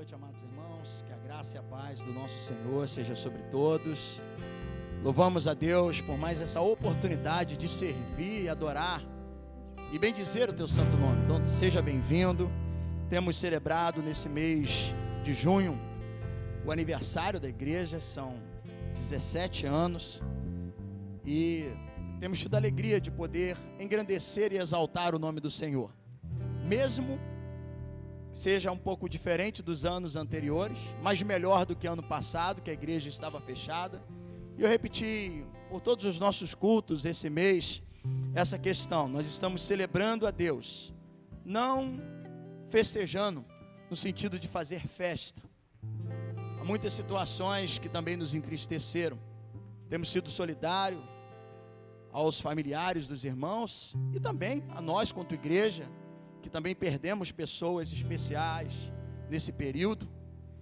noite, amados irmãos, que a graça e a paz do nosso Senhor seja sobre todos. Louvamos a Deus por mais essa oportunidade de servir e adorar e bendizer o teu santo nome. Então seja bem-vindo. Temos celebrado nesse mês de junho o aniversário da igreja, são 17 anos e temos tido a alegria de poder engrandecer e exaltar o nome do Senhor, mesmo seja um pouco diferente dos anos anteriores, mas melhor do que ano passado, que a igreja estava fechada. E eu repeti por todos os nossos cultos esse mês essa questão: nós estamos celebrando a Deus, não festejando no sentido de fazer festa. Há muitas situações que também nos entristeceram. Temos sido solidários aos familiares dos irmãos e também a nós, quanto igreja, que também perdemos pessoas especiais nesse período.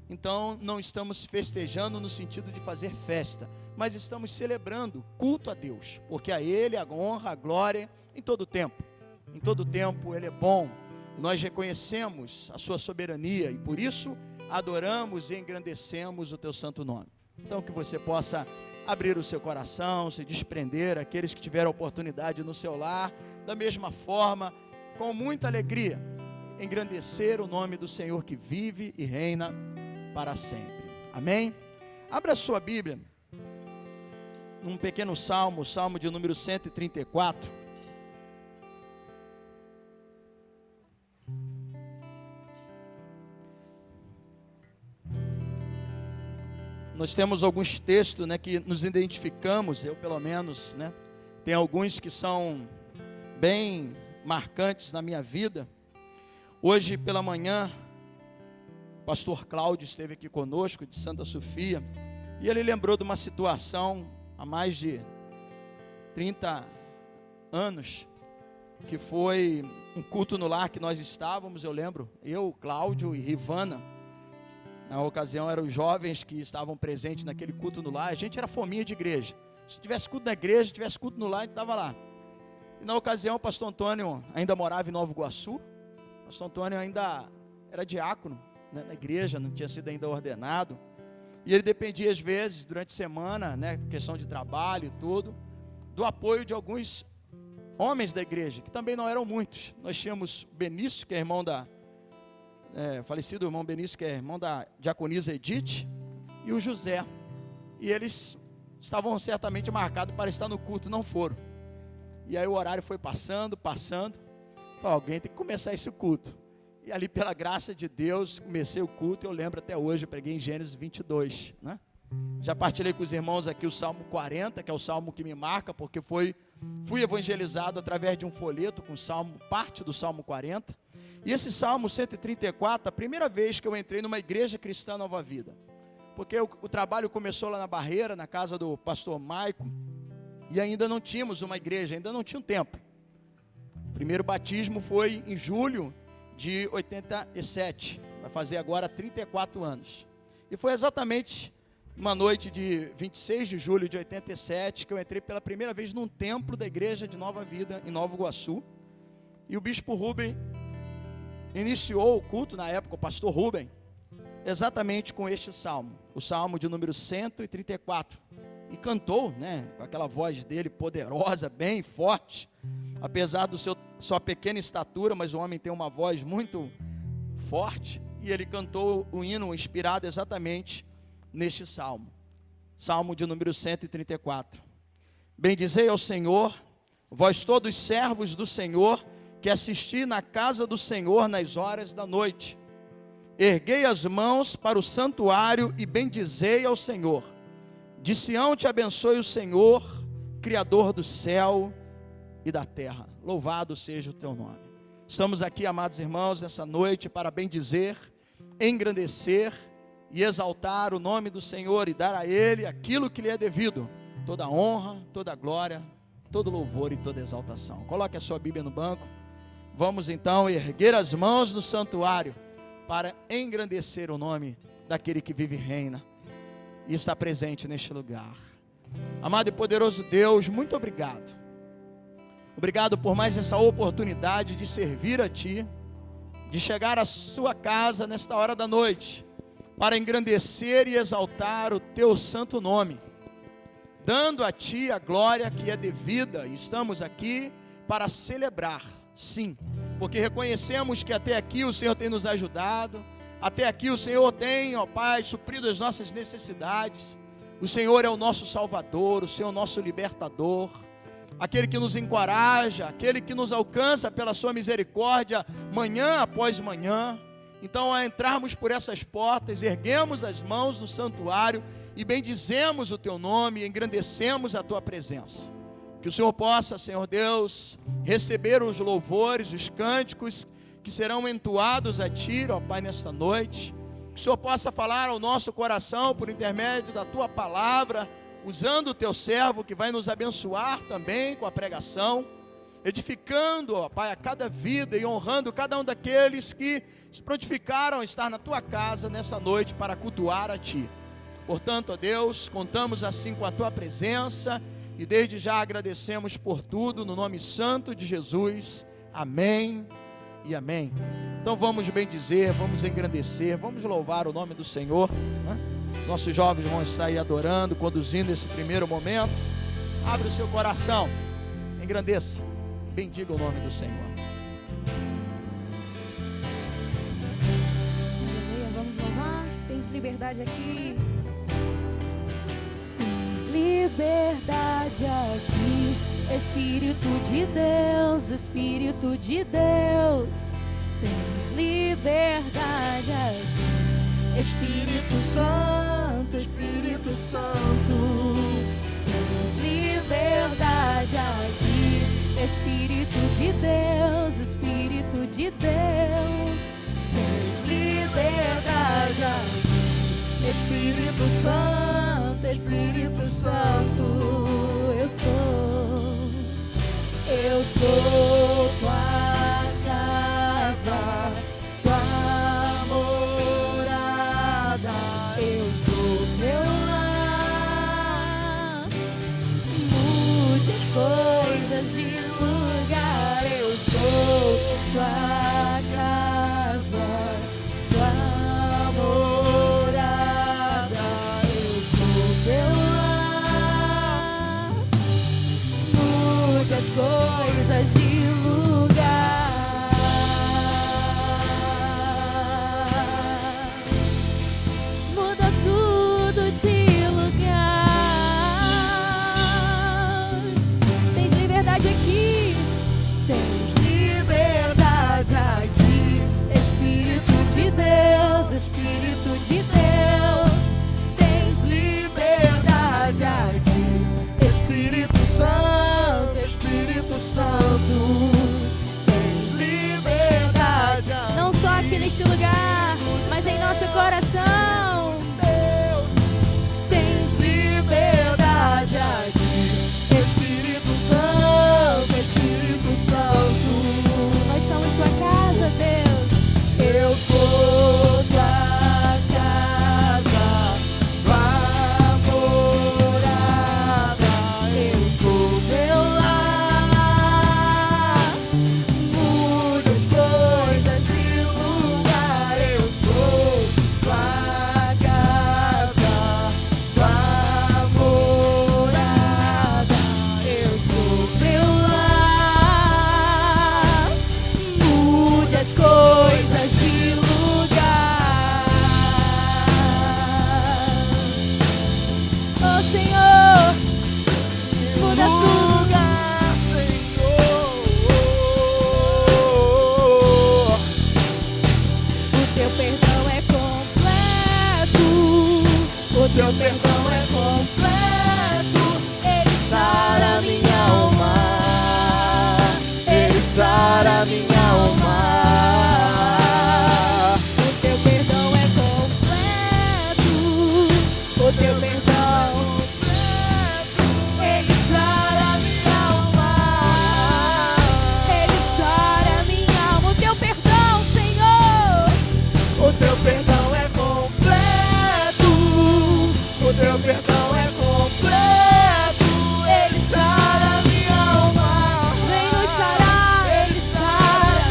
Então não estamos festejando no sentido de fazer festa, mas estamos celebrando culto a Deus, porque a Ele a honra, a glória em todo tempo. Em todo tempo Ele é bom, nós reconhecemos a sua soberania e por isso adoramos e engrandecemos o teu santo nome. Então que você possa abrir o seu coração, se desprender, aqueles que tiveram oportunidade no seu lar, da mesma forma, com muita alegria, engrandecer o nome do Senhor que vive e reina para sempre. Amém? Abra a sua Bíblia, num pequeno salmo, o salmo de número 134. Nós temos alguns textos, que nos identificamos, eu pelo menos, tem alguns que são bem marcantes na minha vida. Hoje pela manhã, o pastor Cláudio esteve aqui conosco, de Santa Sofia, e ele lembrou de uma situação há mais de 30 anos, que foi um culto no lar que nós estávamos. Eu lembro, eu, Cláudio e Rivana, na ocasião eram os jovens que estavam presentes naquele culto no lar. A gente era fominha de igreja, se tivesse culto na igreja, tivesse culto no lar, a gente estava lá. E na ocasião o pastor Antônio ainda morava em Nova Iguaçu. O pastor Antônio ainda era diácono, na igreja, não tinha sido ainda ordenado. E ele dependia às vezes, durante a semana, questão de trabalho e tudo, do apoio de alguns homens da igreja, que também não eram muitos. Nós tínhamos o Benício, que é irmão falecido irmão Benício, que é irmão da diaconisa Edith, e o José. E eles estavam certamente marcados para estar no culto, não foram. E aí o horário foi passando, alguém tem que começar esse culto. E ali pela graça de Deus, comecei o culto. Eu lembro até hoje, eu preguei em Gênesis 22, Já partilhei com os irmãos aqui o Salmo 40, que é o salmo que me marca, porque fui evangelizado através de um folheto com parte do Salmo 40. E esse Salmo 134, a primeira vez que eu entrei numa igreja cristã Nova Vida, porque o trabalho começou lá na Barreira, na casa do pastor Maico, e ainda não tínhamos uma igreja, ainda não tinha um templo. O primeiro batismo foi em julho de 87, vai fazer agora 34 anos. E foi exatamente uma noite de 26 de julho de 87 que eu entrei pela primeira vez num templo da igreja de Nova Vida, em Nova Iguaçu. E o bispo Rubem iniciou o culto, na época o pastor Rubem, exatamente com este salmo, o salmo de número 134. E cantou, com aquela voz dele poderosa, bem forte, apesar do sua pequena estatura, mas o homem tem uma voz muito forte, e ele cantou o hino inspirado exatamente neste salmo, salmo de número 134. Bendizei ao Senhor, vós todos servos do Senhor, que assisti na casa do Senhor nas horas da noite. Erguei as mãos para o santuário e bendizei ao Senhor. De Sião te abençoe o Senhor, Criador do céu e da terra. Louvado seja o teu nome. Estamos aqui, amados irmãos, nessa noite para bendizer, engrandecer e exaltar o nome do Senhor e dar a Ele aquilo que lhe é devido, toda honra, toda glória, todo louvor e toda exaltação. Coloque a sua Bíblia no banco. Vamos então erguer as mãos no santuário para engrandecer o nome daquele que vive e reina e está presente neste lugar. Amado e poderoso Deus, muito obrigado. Obrigado por mais essa oportunidade de servir a Ti, de chegar à sua casa nesta hora da noite, para engrandecer e exaltar o teu santo nome, dando a ti a glória que é devida. E estamos aqui para celebrar, sim, porque reconhecemos que até aqui o Senhor tem nos ajudado, até aqui o Senhor tem, ó Pai, suprido as nossas necessidades. O Senhor é o nosso Salvador, o Senhor é o nosso libertador, aquele que nos encoraja, aquele que nos alcança pela sua misericórdia, manhã após manhã. Então, ao entrarmos por essas portas, erguemos as mãos no santuário e bendizemos o teu nome e engrandecemos a tua presença. Que o Senhor possa, Senhor Deus, receber os louvores, os cânticos que serão entoados a ti, ó Pai, nesta noite. Que o Senhor possa falar ao nosso coração por intermédio da tua palavra, usando o teu servo que vai nos abençoar também com a pregação, edificando, ó Pai, a cada vida e honrando cada um daqueles que se prontificaram a estar na tua casa nessa noite para cultuar a ti. Portanto, ó Deus, contamos assim com a tua presença e desde já agradecemos por tudo, no nome santo de Jesus. Amém e amém. Então vamos bendizer, vamos engrandecer, vamos louvar o nome do Senhor, né? Nossos jovens vão estar aí adorando, conduzindo esse primeiro momento. Abre o seu coração, engrandeça, bendiga o nome do Senhor. Aleluia, vamos louvar. Tens liberdade aqui. Tens liberdade aqui, Espírito de Deus, Espírito de Deus. Tens liberdade aqui, Espírito Santo, Espírito Santo. Tens liberdade aqui, Espírito de Deus, Espírito de Deus. Tens liberdade aqui, Espírito Santo, Espírito Santo. Eu sou tua casa, tua morada, eu sou teu lar. Mude as coisas de lugar, eu sou tua casa, tua morada, eu sou teu lar. Mude as coisas de lugar. Muda tudo de lugar. Tens liberdade aqui. Tens liberdade aqui, Espírito de Deus, Espírito de Deus. Tens liberdade aqui, Espírito Santo, Espírito Santo. Tens liberdade aqui, não só aqui neste lugar, mas em nosso coração. Tens liberdade aqui, Espírito Santo, Espírito Santo. Nós somos sua casa, Deus. Eu sou tua casa, tua morada, eu sou teu lar. Mude as coisas de lugar, eu sou tua casa, tua morada, eu sou teu lar. Mude as coisas de lugar. Oh Senhor, muda tudo, Senhor. O teu perdão é completo, o teu perdão é completo. Ele sara minha alma, ele sara minha alma. O teu perdão é completo, o teu perdão, ele sara minha alma, ele sara minha alma. O teu perdão, Senhor, o teu perdão é completo, o teu perdão é completo. Ele sara minha alma, vem nos sarar, ele sara.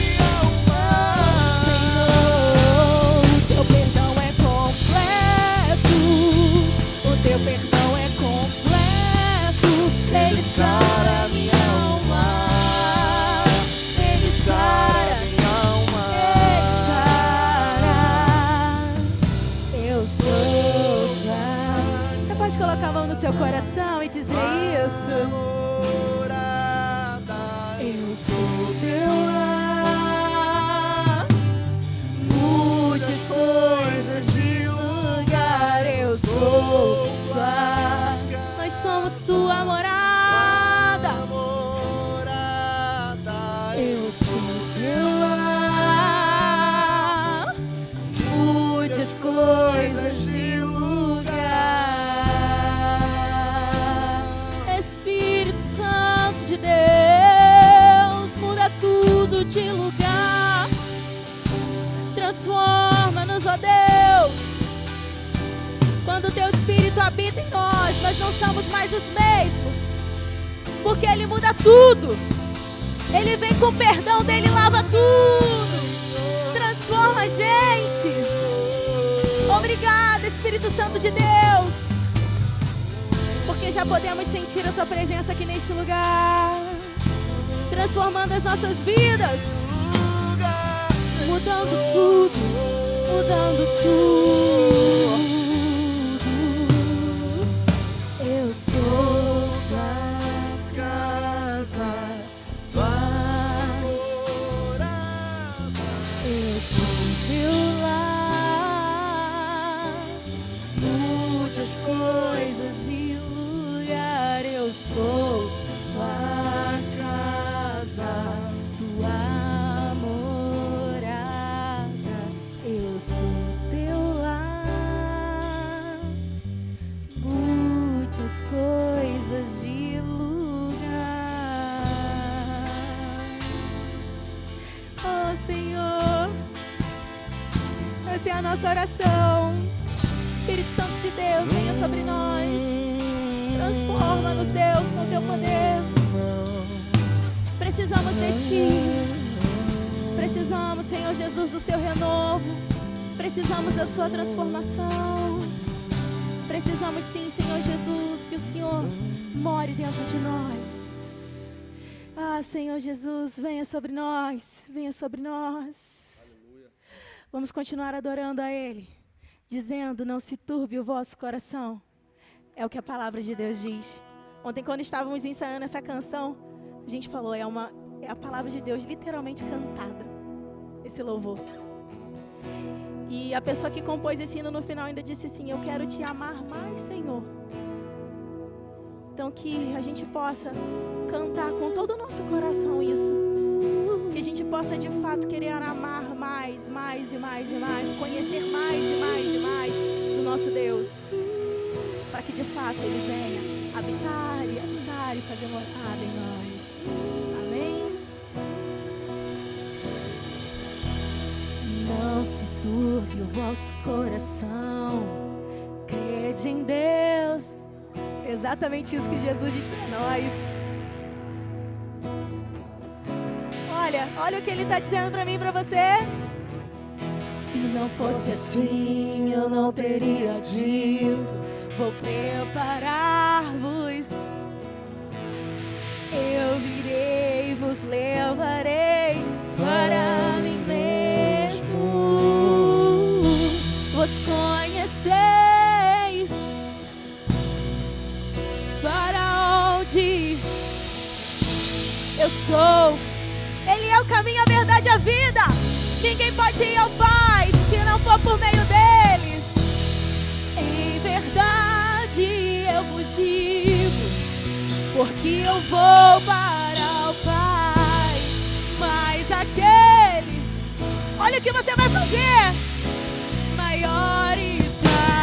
completo. Ele sara minha alma. Ele sara minha alma. Ele sara. Eu sou tua. Você pode colocar a mão no seu coração e dizer isso? Eu sou teu lar. Mude as coisas de lugar. Eu sou tua. Nós somos tua morada. Eu sou teu lar. Mude as coisas de lugar. Espírito Santo de Deus, muda tudo de lugar. Transforma-nos, ó Deus. Quando o teu Espírito habita em nós, nós não somos mais os mesmos, porque Ele muda tudo. Ele vem com o perdão dele, lava tudo, transforma a gente. Obrigada, Espírito Santo de Deus, porque já podemos sentir a tua presença aqui neste lugar, transformando as nossas vidas, mudando tudo, mudando tudo. Eu sou tua casa, tua morada. Eu sou teu lar. Mude as coisas de lugar. Eu sou tua casa, tua morada. Eu sou teu lar. Mude as coisas de lugar. Oh Senhor, essa é a nossa oração. Espírito Santo de Deus, venha sobre nós. Transforma-nos, Deus, com teu poder. Precisamos de ti. Precisamos, Senhor Jesus, do seu renovo. Precisamos da sua transformação. Precisamos sim, Senhor Jesus, que o Senhor more dentro de nós. Ah, Senhor Jesus, venha sobre nós. Venha sobre nós. Aleluia. Vamos continuar adorando a Ele, dizendo: não se turbe o vosso coração. É o que a palavra de Deus diz. Ontem, quando estávamos ensaiando essa canção, a gente falou, é a palavra de Deus literalmente cantada, esse louvor. E a pessoa que compôs esse hino no final ainda disse assim: eu quero te amar mais, Senhor. Então que a gente possa cantar com todo o nosso coração isso. Que a gente possa de fato querer amar mais, mais e mais e mais. Conhecer mais e mais e mais do nosso Deus. Para que de fato Ele venha habitar e fazer morada em nós. Amém? Não se turbe o vosso coração. Crede em Deus. Exatamente isso que Jesus diz para nós. Olha o que Ele está dizendo para mim e para você. Se não fosse assim, eu não teria dito: vou preparar-vos. Eu virei e vos levarei para mim mesmo. Vos conheceis para onde eu sou. Ele é o caminho, a verdade e a vida. Ninguém pode ir ao Pai se não for por meio dele. Em verdade eu vos digo, porque eu vou para o Pai. Mas aquele, olha o que você vai fazer, maiores fará.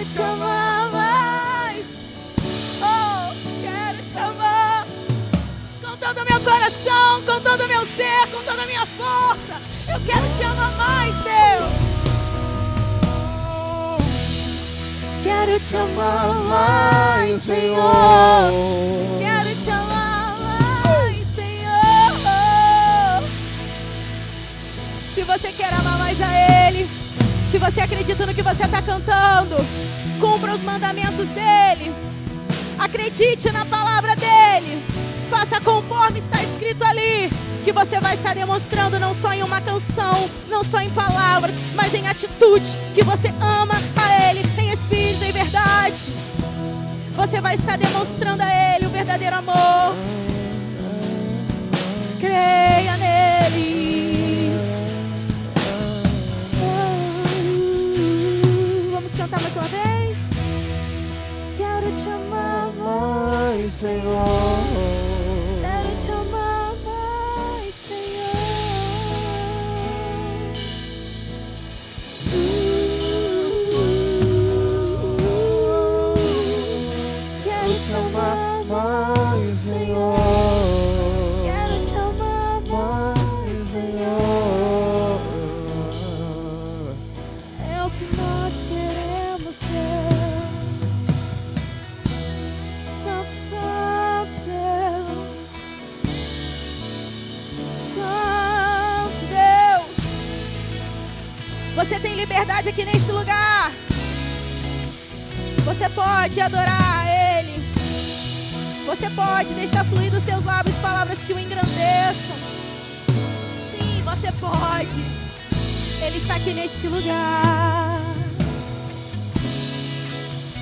quero te amar mais. Oh, quero te amar com todo o meu coração, com todo o meu ser, com toda a minha força. Eu quero te amar mais, Deus. Quero te amar mais, Senhor. Quero te amar mais, Senhor. Se você quer amar mais a Ele, se você acredita no que você está cantando, cumpra os mandamentos dEle. Acredite na palavra dEle. Faça conforme está escrito ali, que você vai estar demonstrando não só em uma canção, não só em palavras, mas em atitude, que você ama a Ele em espírito e verdade. Você vai estar demonstrando a Ele o verdadeiro amor. Creia nele. Vamos cantar mais uma vez? Quero te amar mais, Senhor. Quero te amar mais, Senhor. Quero te amar mais, Senhor. Quero te amar mais, Senhor. É o que nós queremos, Deus. Santo, Santo Deus. Santo Deus. Você tem liberdade aqui neste lugar. Você pode adorar a Ele. Você pode deixar fluir dos seus lábios palavras que o engrandeçam. Sim, você pode. Ele está aqui neste lugar.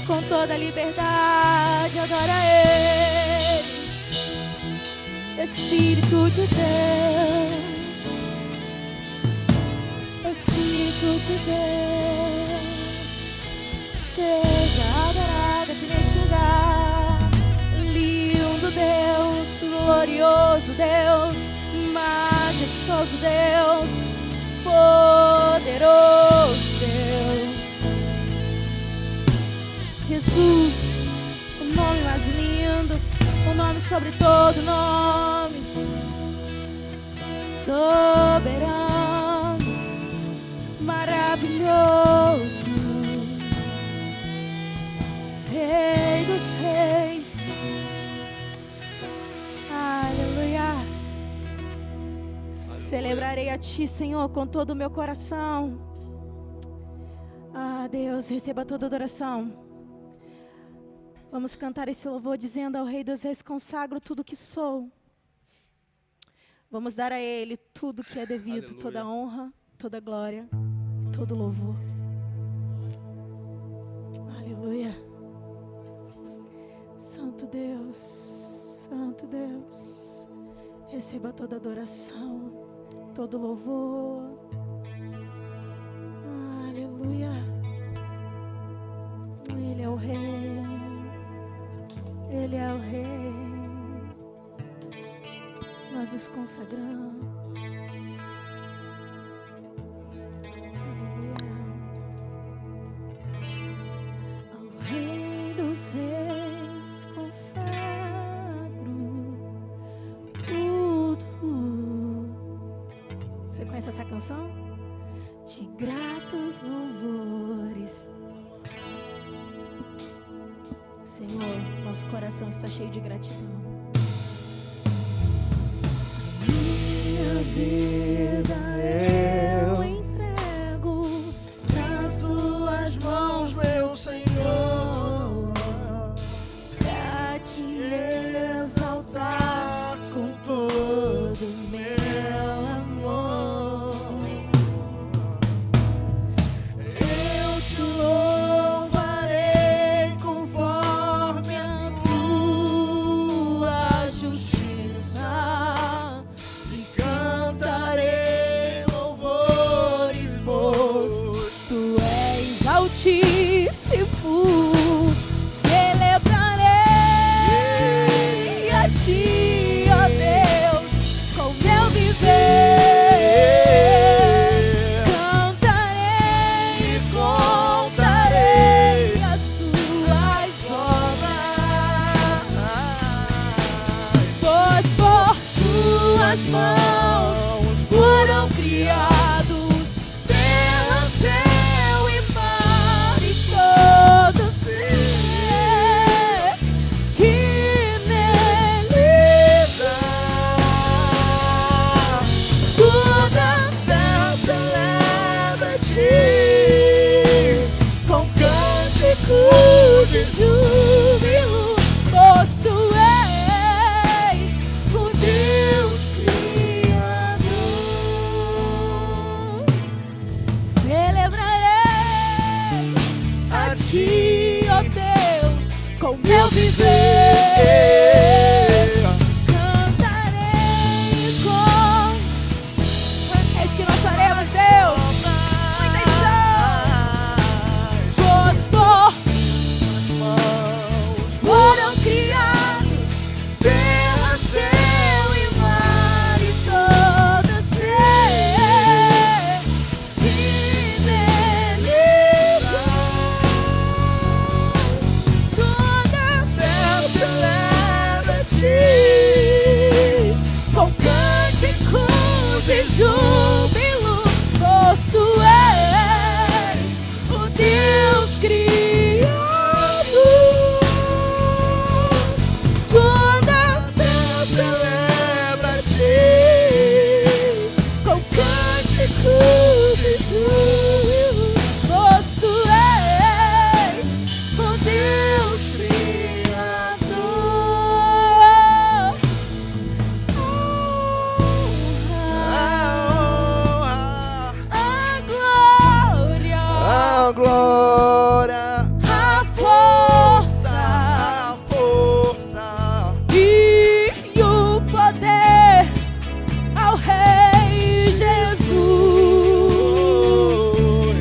Com toda a liberdade, adora a Ele. Espírito de Deus. Espírito de Deus. Seja adorado aqui neste lugar. Lindo Deus, glorioso Deus, majestoso Deus, poderoso Deus. Jesus, o nome mais lindo, o nome sobre todo nome. Soberano, maravilhoso, Rei dos reis. Aleluia. Celebrarei a Ti, Senhor, com todo o meu coração. Ah, Deus, receba toda a adoração. Vamos cantar esse louvor dizendo ao Rei dos reis: consagro tudo que sou. Vamos dar a Ele tudo que é devido. Aleluia. Toda honra, toda glória, todo louvor. Aleluia. Santo Deus, Santo Deus, receba toda adoração, todo louvor. Aleluia. Ele é o Rei, Ele é o Rei. Nós nos consagramos. Aleluia. Ao Rei dos reis consagro tudo. Você conhece essa canção? De gratos louvores. Senhor, nosso coração está cheio de gratidão. Minha vida eu entrego nas tuas mãos, meu Senhor, pra te exaltar com todo o meu amor. Eu te louvarei conforme a tua justiça e cantarei louvores, pois tu és altíssimo. Celebrarei a Ti, ó Deus, com meu viver. Cantarei e contarei as ao meu viver. Cantarei com. É isso que nós faremos, Deus. Muitas são. Gospel. Foram criados. Terra, céu e mar e todo ser. Toda a terra celebra-te com cânticos e júbilo, pois tu és o Deus Criador. Toda a terra celebra-te com cânticos e júbilo, pois tu és o Deus Criador. A glória, A glória, a força a força e o poder ao Rei Jesus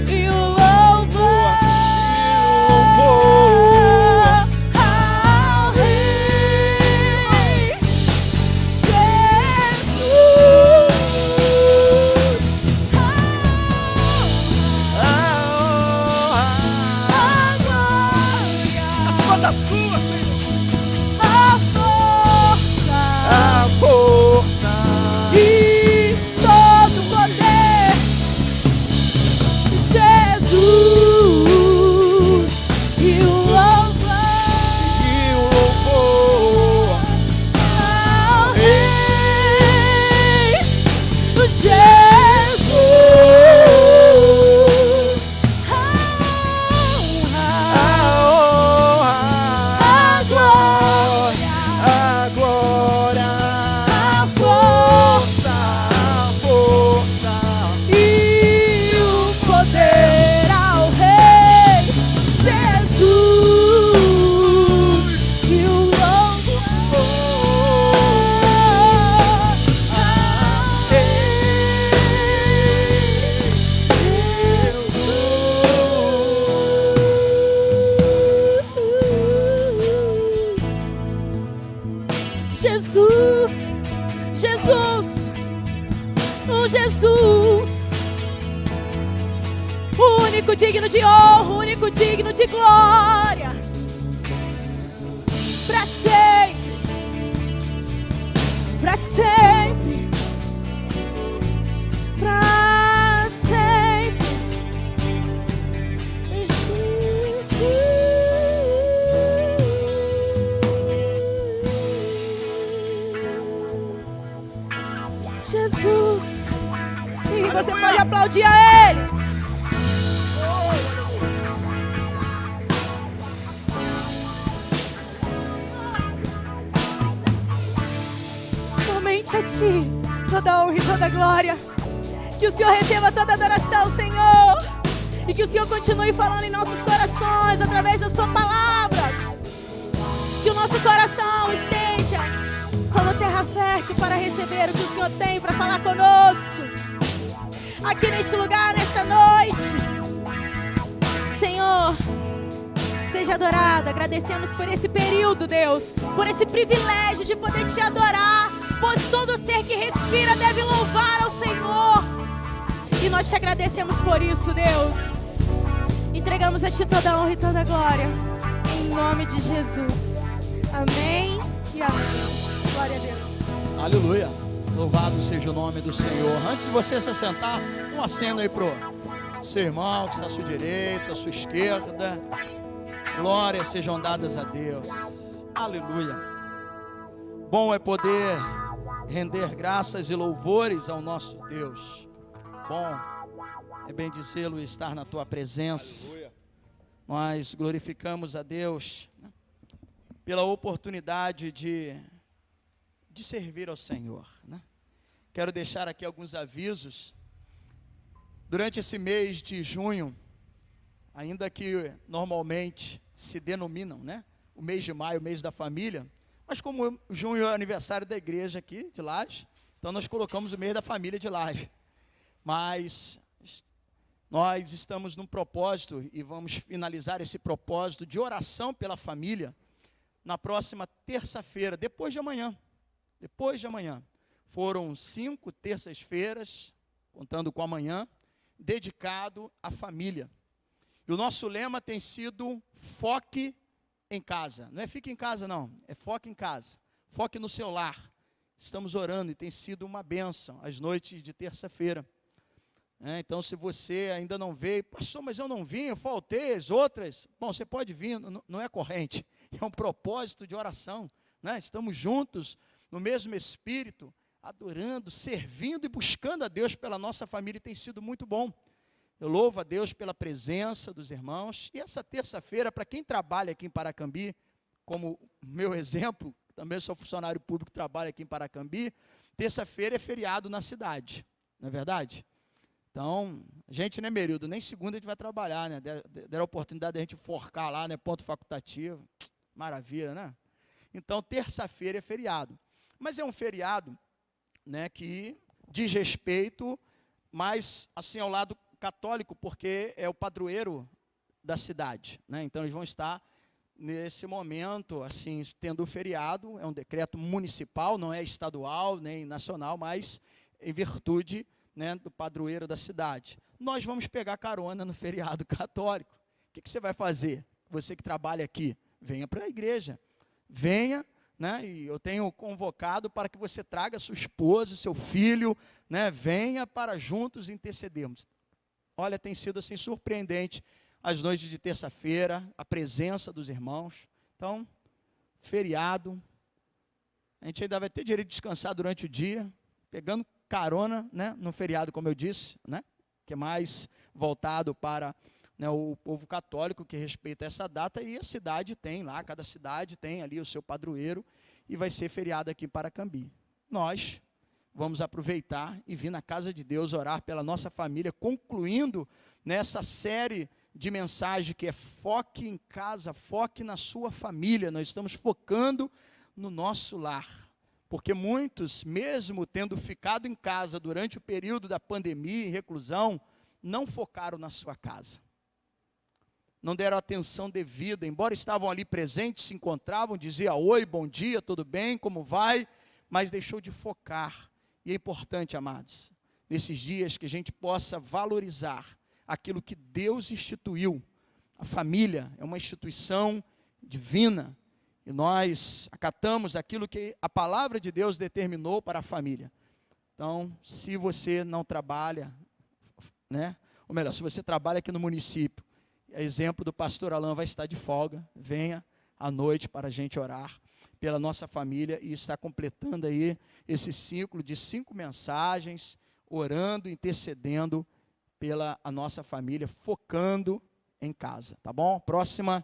e o louvor ao Rei Jesus. A glória, toda sua, Senhor. a força A força e todo o poder, Jesus e o louvor e o louvor ao Rei Jesus. A glória, a glória, a força a força e o poder ao Rei Jesus e o louvor ao Jesus, Jesus, o Jesus, o único digno de honra, o único digno de glória, para sempre, para sempre, para sempre, Jesus. Sim, você pode aplaudir a Ele. Somente a Ti toda honra e toda glória. Que o Senhor receba toda adoração, Senhor. E que o Senhor continue falando em nossos corações através da Sua palavra. Que o nosso coração esteja como terra fértil para receber o que o Senhor tem para falar conosco. Aqui neste lugar, nesta noite. Senhor, seja adorado. Agradecemos por esse período, Deus. Por esse privilégio de poder Te adorar. Pois todo ser que respira deve louvar ao Senhor. E nós Te agradecemos por isso, Deus. Entregamos a Ti toda a honra e toda a glória. Em nome de Jesus. Amém e amém. Glória a Deus. Aleluia. Louvado seja o nome do Senhor. Antes de você se assentar, um aceno aí pro seu irmão que está à sua direita, à sua esquerda. Glórias sejam dadas a Deus. Aleluia. Bom é poder render graças e louvores ao nosso Deus. Bom é bendizê-lo e estar na tua presença. Aleluia. Nós glorificamos a Deus, né, pela oportunidade de servir ao Senhor, né? Quero deixar aqui alguns avisos. Durante esse mês de junho, ainda que normalmente se denominam, né, o mês de maio, o mês da família, mas como junho é o aniversário da igreja aqui, de Laje, então nós colocamos o mês da família de Laje. Mas nós estamos num propósito e vamos finalizar esse propósito de oração pela família na próxima terça-feira, depois de amanhã. Depois de amanhã. Foram 5 terças-feiras, contando com amanhã, dedicado à família. E o nosso lema tem sido foque em casa. Não é fique em casa não, é foque em casa. Foque no seu lar. Estamos orando e tem sido uma bênção as noites de terça-feira. Então, se você ainda não veio, pastor, mas eu não vim, eu faltei as outras. Bom, você pode vir, não é corrente, é um propósito de oração. Estamos juntos, no mesmo espírito, adorando, servindo e buscando a Deus pela nossa família, e tem sido muito bom. Eu louvo a Deus pela presença dos irmãos. E essa terça-feira, para quem trabalha aqui em Paracambi, como meu exemplo, também sou funcionário público, trabalho aqui em Paracambi, terça-feira é feriado na cidade, não é verdade? Então, a gente, né, Merildo, nem segunda a gente vai trabalhar, né? Deram a oportunidade de a gente forcar lá, né? Ponto facultativo. Maravilha, né? Então, terça-feira é feriado. Mas é um feriado, né, que diz respeito mais, assim, ao lado católico, porque é o padroeiro da cidade, né? Então, eles vão estar, nesse momento, assim, tendo o feriado. É um decreto municipal, não é estadual, nem nacional, mas em virtude, né, do padroeiro da cidade. Nós vamos pegar carona no feriado católico. O que você vai fazer? Você que trabalha aqui, venha para a igreja. Venha, né, e eu tenho convocado para que você traga sua esposa, seu filho, né, venha para juntos intercedermos. Olha, tem sido assim surpreendente as noites de terça-feira, a presença dos irmãos. Então, feriado, a gente ainda vai ter direito de descansar durante o dia, pegando carona, né, no feriado, como eu disse, né, que é mais voltado para, né, o povo católico, que respeita essa data, e a cidade tem lá, cada cidade tem ali o seu padroeiro, e vai ser feriado aqui em Paracambi. Nós vamos aproveitar e vir na casa de Deus orar pela nossa família, concluindo nessa série de mensagem que é foque em casa, foque na sua família. Nós estamos focando no nosso lar. Porque muitos, mesmo tendo ficado em casa durante o período da pandemia e reclusão, não focaram na sua casa. Não deram atenção devida, embora estavam ali presentes, se encontravam, diziam oi, bom dia, tudo bem, como vai? Mas deixou de focar. E é importante, amados, nesses dias que a gente possa valorizar aquilo que Deus instituiu. A família é uma instituição divina. E nós acatamos aquilo que a palavra de Deus determinou para a família. Então, se você não trabalha, né? Ou melhor, se você trabalha aqui no município, exemplo do pastor Alain vai estar de folga, venha à noite para a gente orar pela nossa família e estar completando aí esse ciclo de 5 mensagens, orando, intercedendo pela a nossa família, focando em casa, tá bom? Próxima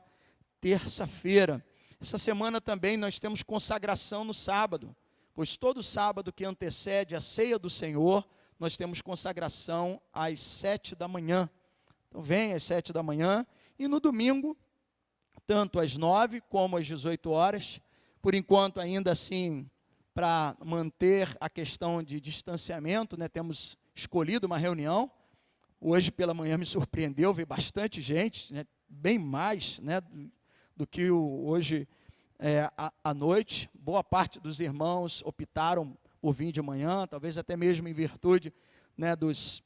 terça-feira. Essa semana também nós temos consagração no sábado, pois todo sábado que antecede a ceia do Senhor, nós temos consagração às 7 da manhã. Então vem às 7 da manhã, e no domingo, tanto às 9 como às 18 horas, por enquanto ainda assim, para manter a questão de distanciamento, né, temos escolhido uma reunião. Hoje pela manhã me surpreendeu, veio bastante gente, né, bem mais, né, do que hoje à noite. Boa parte dos irmãos optaram por vir de manhã, talvez até mesmo em virtude, né, dos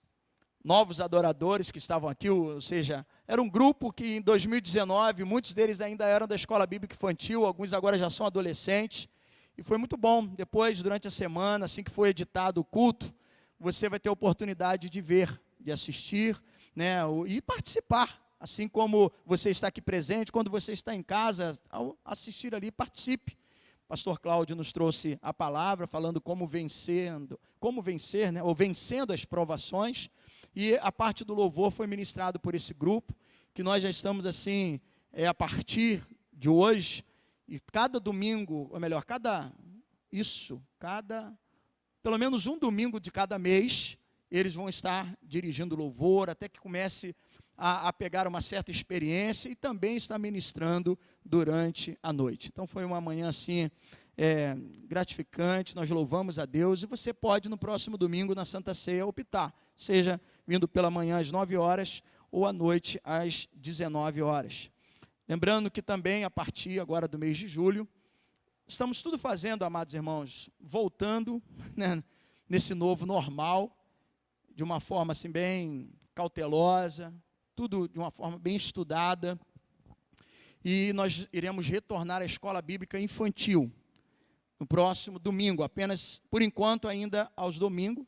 novos adoradores que estavam aqui, ou seja, era um grupo que em 2019, muitos deles ainda eram da escola bíblica infantil, alguns agora já são adolescentes, e foi muito bom. Depois, durante a semana, assim que foi editado o culto, você vai ter a oportunidade de ver, de assistir, né, e participar. Assim como você está aqui presente, quando você está em casa, ao assistir ali, participe. O pastor Cláudio nos trouxe a palavra, falando como vencer, né, ou vencendo as provações. E a parte do louvor foi ministrado por esse grupo, que nós já estamos assim, a partir de hoje, e cada domingo, ou melhor, pelo menos um domingo de cada mês, eles vão estar dirigindo louvor, até que comece a pegar uma certa experiência e também está ministrando durante a noite. Então foi uma manhã assim gratificante, nós louvamos a Deus, e você pode no próximo domingo na Santa Ceia optar, seja vindo pela manhã às 9 horas ou à noite às 19 horas. Lembrando que também a partir agora do mês de julho, estamos tudo fazendo, amados irmãos, voltando, né, nesse novo normal, de uma forma assim bem cautelosa, tudo de uma forma bem estudada, e nós iremos retornar à escola bíblica infantil no próximo domingo, apenas, por enquanto, ainda aos domingos.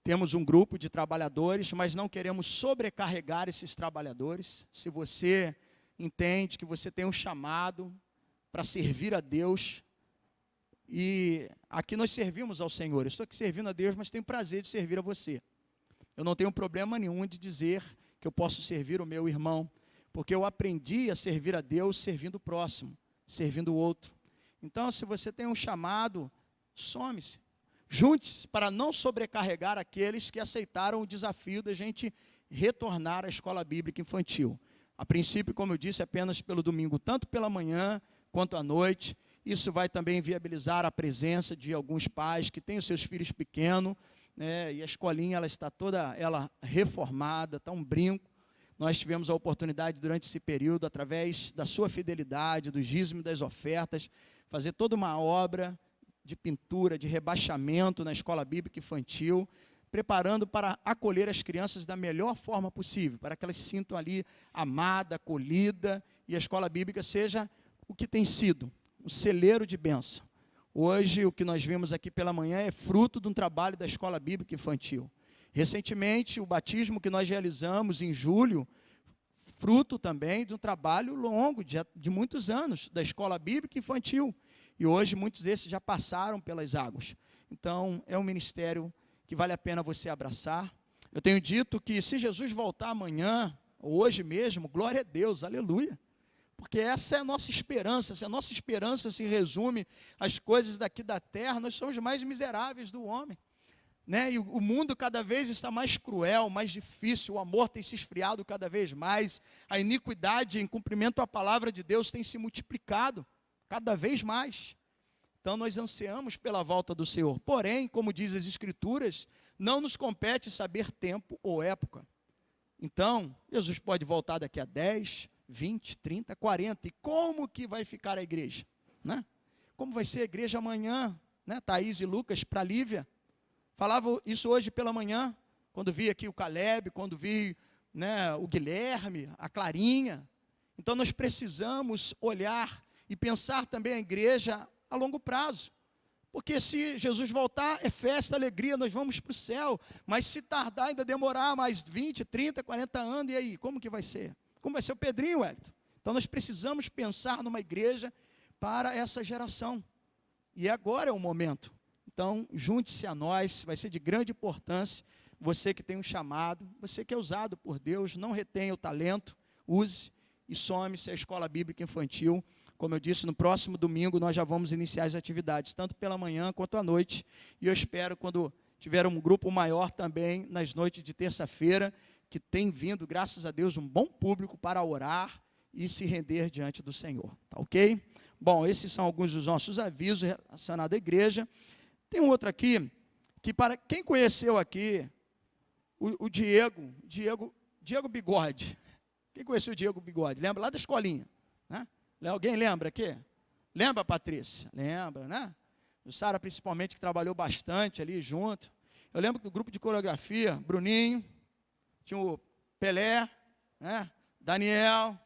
Temos um grupo de trabalhadores, mas não queremos sobrecarregar esses trabalhadores. Se você entende que você tem um chamado para servir a Deus, e aqui nós servimos ao Senhor, eu estou aqui servindo a Deus, mas tenho prazer de servir a você. Eu não tenho problema nenhum de dizer que eu posso servir o meu irmão, porque eu aprendi a servir a Deus servindo o próximo, servindo o outro. Então, se você tem um chamado, some-se, junte-se para não sobrecarregar aqueles que aceitaram o desafio da gente retornar à escola bíblica infantil. A princípio, como eu disse, apenas pelo domingo, tanto pela manhã quanto à noite. Isso vai também viabilizar a presença de alguns pais que têm os seus filhos pequenos, né, e a escolinha ela está toda reformada, está um brinco. Nós tivemos a oportunidade durante esse período, através da sua fidelidade, do dízimo e das ofertas, fazer toda uma obra de pintura, de rebaixamento na escola bíblica infantil, preparando para acolher as crianças da melhor forma possível, para que elas se sintam ali amada, acolhida, e a escola bíblica seja o que tem sido, um celeiro de bênção. Hoje, o que nós vimos aqui pela manhã é fruto de um trabalho da escola bíblica infantil. Recentemente, o batismo que nós realizamos em julho, fruto também de um trabalho longo, de muitos anos, da escola bíblica infantil. E hoje, muitos desses já passaram pelas águas. Então, é um ministério que vale a pena você abraçar. Eu tenho dito que se Jesus voltar amanhã, ou hoje mesmo, glória a Deus, aleluia. Porque essa é a nossa esperança, se a nossa esperança se resume às coisas daqui da terra, nós somos mais miseráveis do homem. Né? E o mundo cada vez está mais cruel, mais difícil, o amor tem se esfriado cada vez mais, a iniquidade em cumprimento à palavra de Deus tem se multiplicado cada vez mais. Então nós ansiamos pela volta do Senhor. Porém, como diz as Escrituras, não nos compete saber tempo ou época. Então, Jesus pode voltar daqui a 10, 20, 30, 40. E como que vai ficar a igreja? Né? Como vai ser a igreja amanhã? Né? Thaís e Lucas para Lívia. Falava isso hoje pela manhã, quando vi aqui o Caleb, quando vi, né, o Guilherme, a Clarinha. Então nós precisamos olhar e pensar também a igreja a longo prazo. Porque se Jesus voltar, é festa, alegria, nós vamos para o céu. Mas se tardar, ainda demorar mais 20, 30, 40 anos, e aí, como que vai ser? Como vai ser o Pedrinho, Wellington? Então nós precisamos pensar numa igreja para essa geração. E agora é o momento. Então, junte-se a nós, vai ser de grande importância. Você que tem um chamado, você que é usado por Deus, não retenha o talento, use e some-se à escola bíblica infantil. Como eu disse, no próximo domingo nós já vamos iniciar as atividades, tanto pela manhã quanto à noite. E eu espero, quando tiver um grupo maior também, nas noites de terça-feira, que tem vindo, graças a Deus, um bom público para orar e se render diante do Senhor. Tá ok? Bom, esses são alguns dos nossos avisos relacionados à igreja. Tem um outro aqui, que para quem conheceu aqui, o Diego Bigode. Quem conheceu o Diego Bigode? Lembra lá da escolinha, né? Alguém lembra aqui? Lembra, Patrícia? Lembra, né? O Sara, principalmente, que trabalhou bastante ali junto. Eu lembro que o grupo de coreografia, Bruninho, tinha o Pelé, né? Daniel,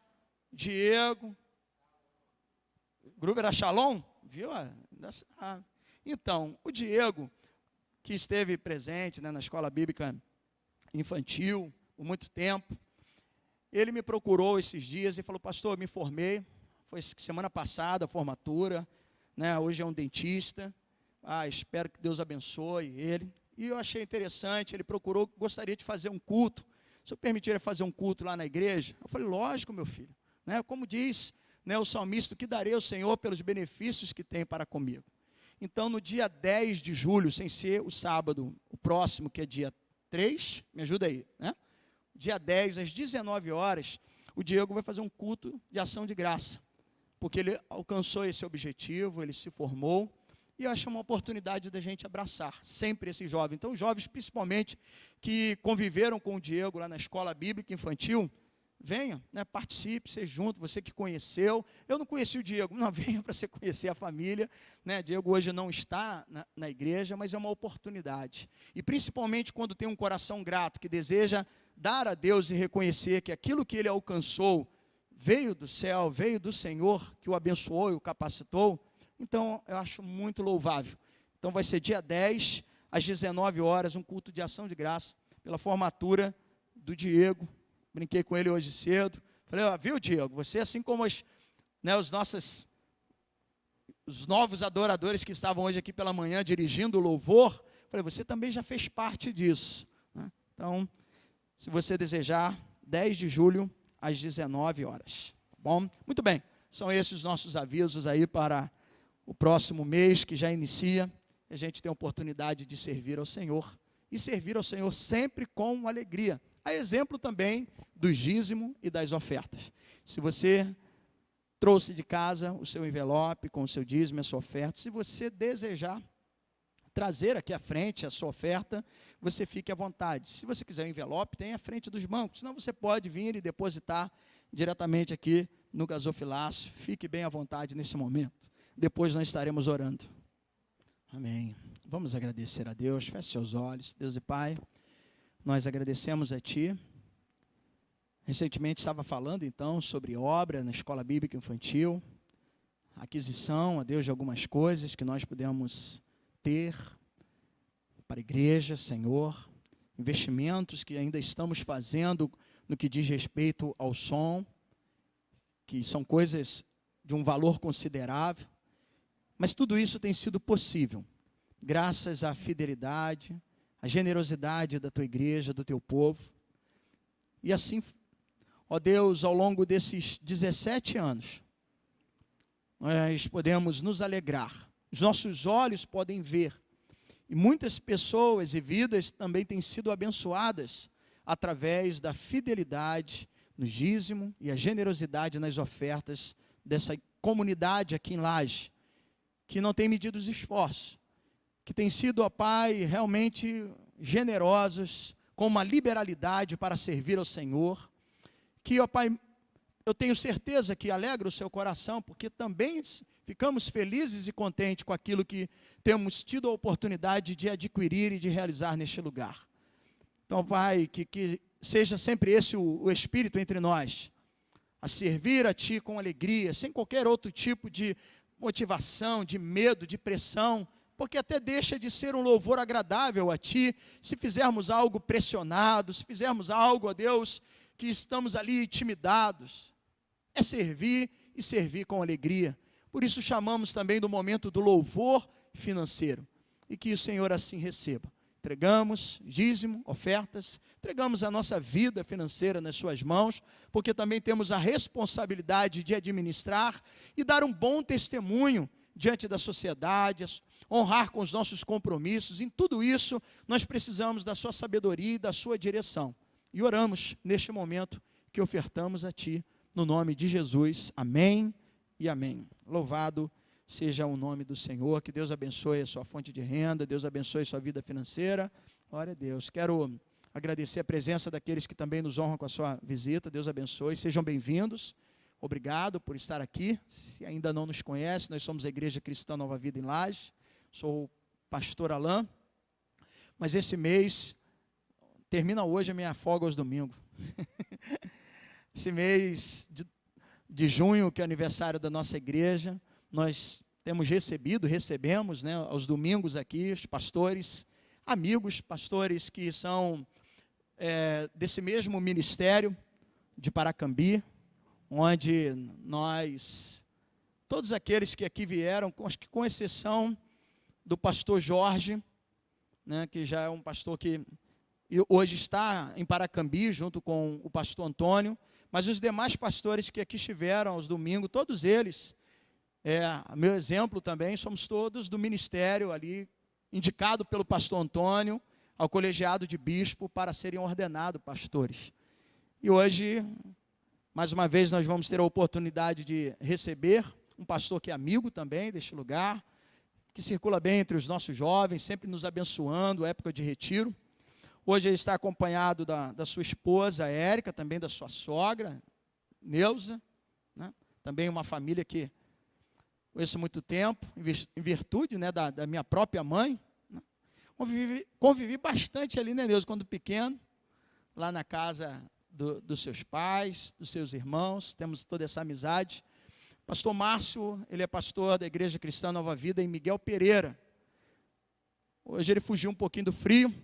Diego. O grupo era Shalom, viu? Então, o Diego, que esteve presente, né, na escola bíblica infantil por muito tempo, ele me procurou esses dias e falou: pastor, eu me formei, foi semana passada a formatura, né, hoje é um dentista, espero que Deus abençoe ele. E eu achei interessante, ele procurou, gostaria de fazer um culto, se eu permitir fazer um culto lá na igreja. Eu falei: lógico, meu filho, né, como diz, né, o salmista, que darei ao Senhor pelos benefícios que tem para comigo. Então, no dia 10 de julho, sem ser o sábado, o próximo, que é dia 3, me ajuda aí, né? dia 10, às 19 horas, o Diego vai fazer um culto de ação de graça, porque ele alcançou esse objetivo, ele se formou, e eu acho uma oportunidade da gente abraçar sempre esse jovem. Então, os jovens, principalmente, que conviveram com o Diego lá na escola bíblica infantil, venha, né, participe, seja junto, você que conheceu. Eu não conheci o Diego, não, venha para você conhecer a família, né? Diego hoje não está na igreja, mas é uma oportunidade. E principalmente quando tem um coração grato, que deseja dar a Deus e reconhecer que aquilo que ele alcançou veio do céu, veio do Senhor, que o abençoou e o capacitou. Então, eu acho muito louvável. Então, vai ser dia 10, às 19 horas, um culto de ação de graça, pela formatura do Diego. Brinquei com ele hoje cedo. Falei, ó, viu, Diego, você, assim como os novos adoradores que estavam hoje aqui pela manhã dirigindo o louvor, falei, você também já fez parte disso, né? Então, se você desejar, 10 de julho, às 19 horas. Tá bom? Muito bem, são esses os nossos avisos aí para o próximo mês, que já inicia. A gente tem a oportunidade de servir ao Senhor, e servir ao Senhor sempre com alegria. A exemplo também do dízimo e das ofertas. Se você trouxe de casa o seu envelope com o seu dízimo e a sua oferta, se você desejar trazer aqui à frente a sua oferta, você fique à vontade. Se você quiser o envelope, tem à frente dos bancos, senão você pode vir e depositar diretamente aqui no gasofilaço. Fique bem à vontade nesse momento. Depois nós estaremos orando. Amém. Vamos agradecer a Deus. Feche seus olhos. Deus e Pai, nós agradecemos a Ti. Recentemente estava falando, então, sobre obra na Escola Bíblica Infantil, aquisição, a Deus, de algumas coisas que nós podemos ter para a igreja, Senhor, investimentos que ainda estamos fazendo no que diz respeito ao som, que são coisas de um valor considerável, mas tudo isso tem sido possível, graças à fidelidade, à generosidade da Tua igreja, do Teu povo. E assim, ó Deus, ao longo desses 17 anos, nós podemos nos alegrar, os nossos olhos podem ver, e muitas pessoas e vidas também têm sido abençoadas através da fidelidade no dízimo e a generosidade nas ofertas dessa comunidade aqui em Laje, que não tem medido os esforços, que tem sido, ó Pai, realmente generosos, com uma liberalidade para servir ao Senhor, que, ó Pai, eu tenho certeza que alegra o seu coração, porque também ficamos felizes e contentes com aquilo que temos tido a oportunidade de adquirir e de realizar neste lugar. Então, Pai, que seja sempre esse o Espírito entre nós, a servir a Ti com alegria, sem qualquer outro tipo de motivação, de medo, de pressão, porque até deixa de ser um louvor agradável a Ti, se fizermos algo pressionado, se fizermos algo, ó Deus, que estamos ali intimidados. É servir e servir com alegria. Por isso chamamos também do momento do louvor financeiro, e que o Senhor assim receba. Entregamos dízimo, ofertas, entregamos a nossa vida financeira nas suas mãos, porque também temos a responsabilidade de administrar e dar um bom testemunho diante da sociedade, honrar com os nossos compromissos. Em tudo isso, nós precisamos da sua sabedoria e da sua direção. E oramos neste momento que ofertamos a Ti, no nome de Jesus. Amém e amém. Louvado seja o nome do Senhor, que Deus abençoe a sua fonte de renda, Deus abençoe a sua vida financeira. Glória a Deus. Quero agradecer a presença daqueles que também nos honram com a sua visita. Deus abençoe, sejam bem-vindos. Obrigado por estar aqui. Se ainda não nos conhece, nós somos a Igreja Cristã Nova Vida em Laje. Sou o pastor Alain, mas esse mês, termina hoje a minha folga aos domingos. Esse mês de junho, que é o aniversário da nossa igreja, nós recebemos, né, aos domingos aqui, os pastores, amigos, pastores que são desse mesmo ministério de Paracambi, onde nós, todos aqueles que aqui vieram, acho que com exceção do pastor Jorge, né, que já é um pastor que hoje está em Paracambi, junto com o pastor Antônio, mas os demais pastores que aqui estiveram aos domingos, todos eles, meu exemplo também, somos todos do ministério ali, indicado pelo pastor Antônio, ao colegiado de bispo, para serem ordenados pastores. E hoje, mais uma vez, nós vamos ter a oportunidade de receber um pastor que é amigo também deste lugar, que circula bem entre os nossos jovens, sempre nos abençoando, época de retiro. Hoje ele está acompanhado da sua esposa, Érica, também da sua sogra, Neuza, né? Também uma família que conheço há muito tempo, em virtude, né, da minha própria mãe. Né? Convivi bastante ali, né, Neuza, quando pequeno, lá na casa dos seus pais, dos seus irmãos, temos toda essa amizade. Pastor Márcio, ele é pastor da Igreja Cristã Nova Vida em Miguel Pereira. Hoje ele fugiu um pouquinho do frio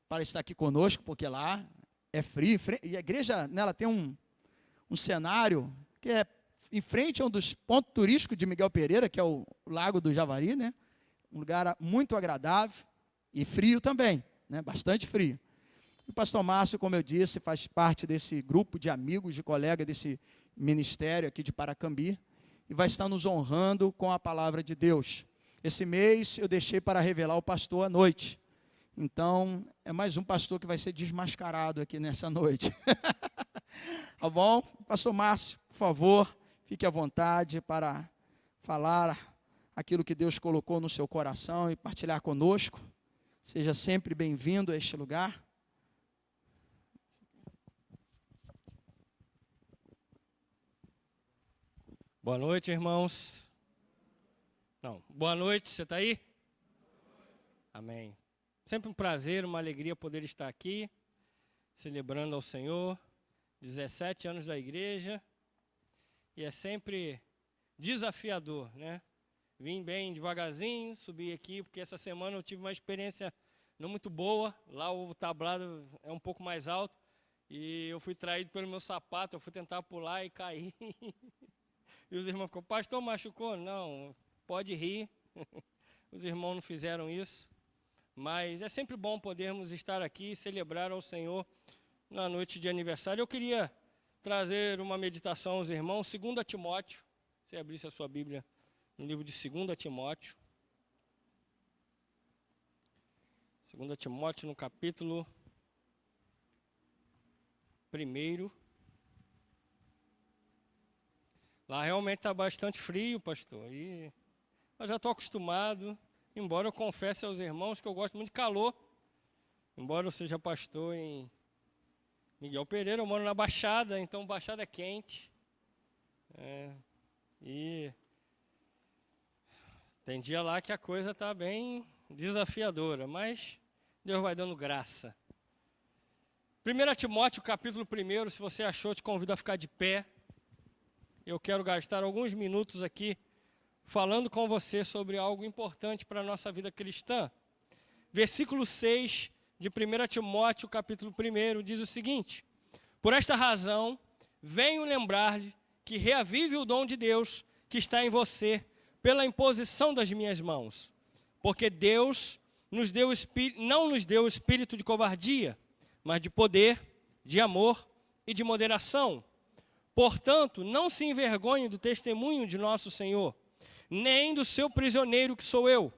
para estar aqui conosco, porque lá é frio, e a igreja, né, ela tem um cenário que é em frente a um dos pontos turísticos de Miguel Pereira, que é o Lago do Javari, né? Um lugar muito agradável e frio também, né? Bastante frio. O pastor Márcio, como eu disse, faz parte desse grupo de amigos, de colegas desse ministério aqui de Paracambi, e vai estar nos honrando com a palavra de Deus. Esse mês eu deixei para revelar o pastor à noite. Então, é mais um pastor que vai ser desmascarado aqui nessa noite. Tá bom? Pastor Márcio, por favor, fique à vontade para falar aquilo que Deus colocou no seu coração e partilhar conosco. Seja sempre bem-vindo a este lugar. Boa noite, irmãos. Não, boa noite, você está aí? Amém. Sempre um prazer, uma alegria poder estar aqui, celebrando ao Senhor, 17 anos da igreja, e é sempre desafiador, né? Vim bem devagarzinho, subi aqui, porque essa semana eu tive uma experiência não muito boa, lá o tablado é um pouco mais alto, e eu fui traído pelo meu sapato, eu fui tentar pular e caí. E os irmãos ficam, pastor, machucou? Não, pode rir, os irmãos não fizeram isso. Mas é sempre bom podermos estar aqui e celebrar ao Senhor na noite de aniversário. Eu queria trazer uma meditação aos irmãos, 2 Timóteo, você abrisse a sua Bíblia no livro de 2 Timóteo. 2 Timóteo no capítulo 1. Lá realmente está bastante frio, pastor, e eu já estou acostumado. Embora eu confesse aos irmãos que eu gosto muito de calor, embora eu seja pastor em Miguel Pereira, eu moro na Baixada, então Baixada é quente. E tem dia lá que a coisa está bem desafiadora, mas Deus vai dando graça. 1 Timóteo, capítulo 1, se você achou, te convido a ficar de pé. Eu quero gastar alguns minutos aqui falando com você sobre algo importante para a nossa vida cristã. Versículo 6 de 1 Timóteo, capítulo 1, diz o seguinte: por esta razão, venho lembrar-lhe que reavive o dom de Deus que está em você, pela imposição das minhas mãos. Porque Deus não nos deu espírito de covardia, mas de poder, de amor e de moderação. Portanto, não se envergonhe do testemunho de nosso Senhor, nem do seu prisioneiro que sou eu.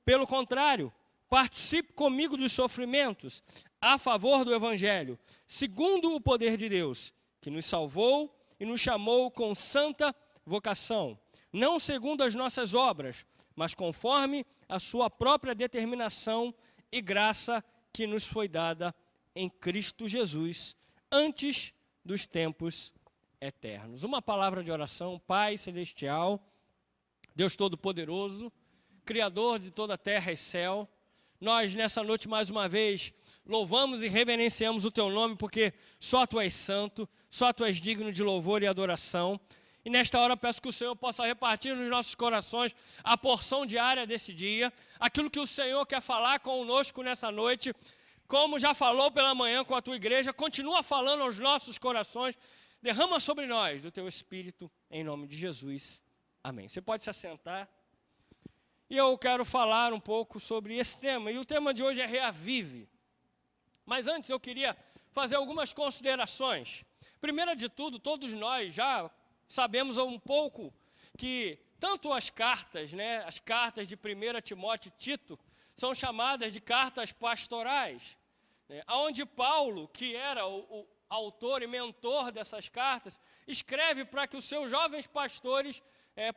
Pelo contrário, participe comigo dos sofrimentos a favor do Evangelho, segundo o poder de Deus, que nos salvou e nos chamou com santa vocação, não segundo as nossas obras, mas conforme a sua própria determinação e graça que nos foi dada em Cristo Jesus, antes dos tempos eternos. Uma palavra de oração. Pai Celestial, Deus Todo-Poderoso, Criador de toda a terra e céu, nós nessa noite mais uma vez louvamos e reverenciamos o Teu nome, porque só Tu és santo, só Tu és digno de louvor e adoração. E nesta hora peço que o Senhor possa repartir nos nossos corações a porção diária desse dia, aquilo que o Senhor quer falar conosco nessa noite, como já falou pela manhã com a Tua igreja, continua falando aos nossos corações, derrama sobre nós do Teu Espírito, em nome de Jesus. Amém. Você pode se assentar. E eu quero falar um pouco sobre esse tema. E o tema de hoje é reavive. Mas antes eu queria fazer algumas considerações. Primeira de tudo, todos nós já sabemos um pouco que tanto as cartas, né, as cartas de 1 Timóteo e Tito, são chamadas de cartas pastorais. Onde Paulo, que era autor e mentor dessas cartas, escreve para que os seus jovens pastores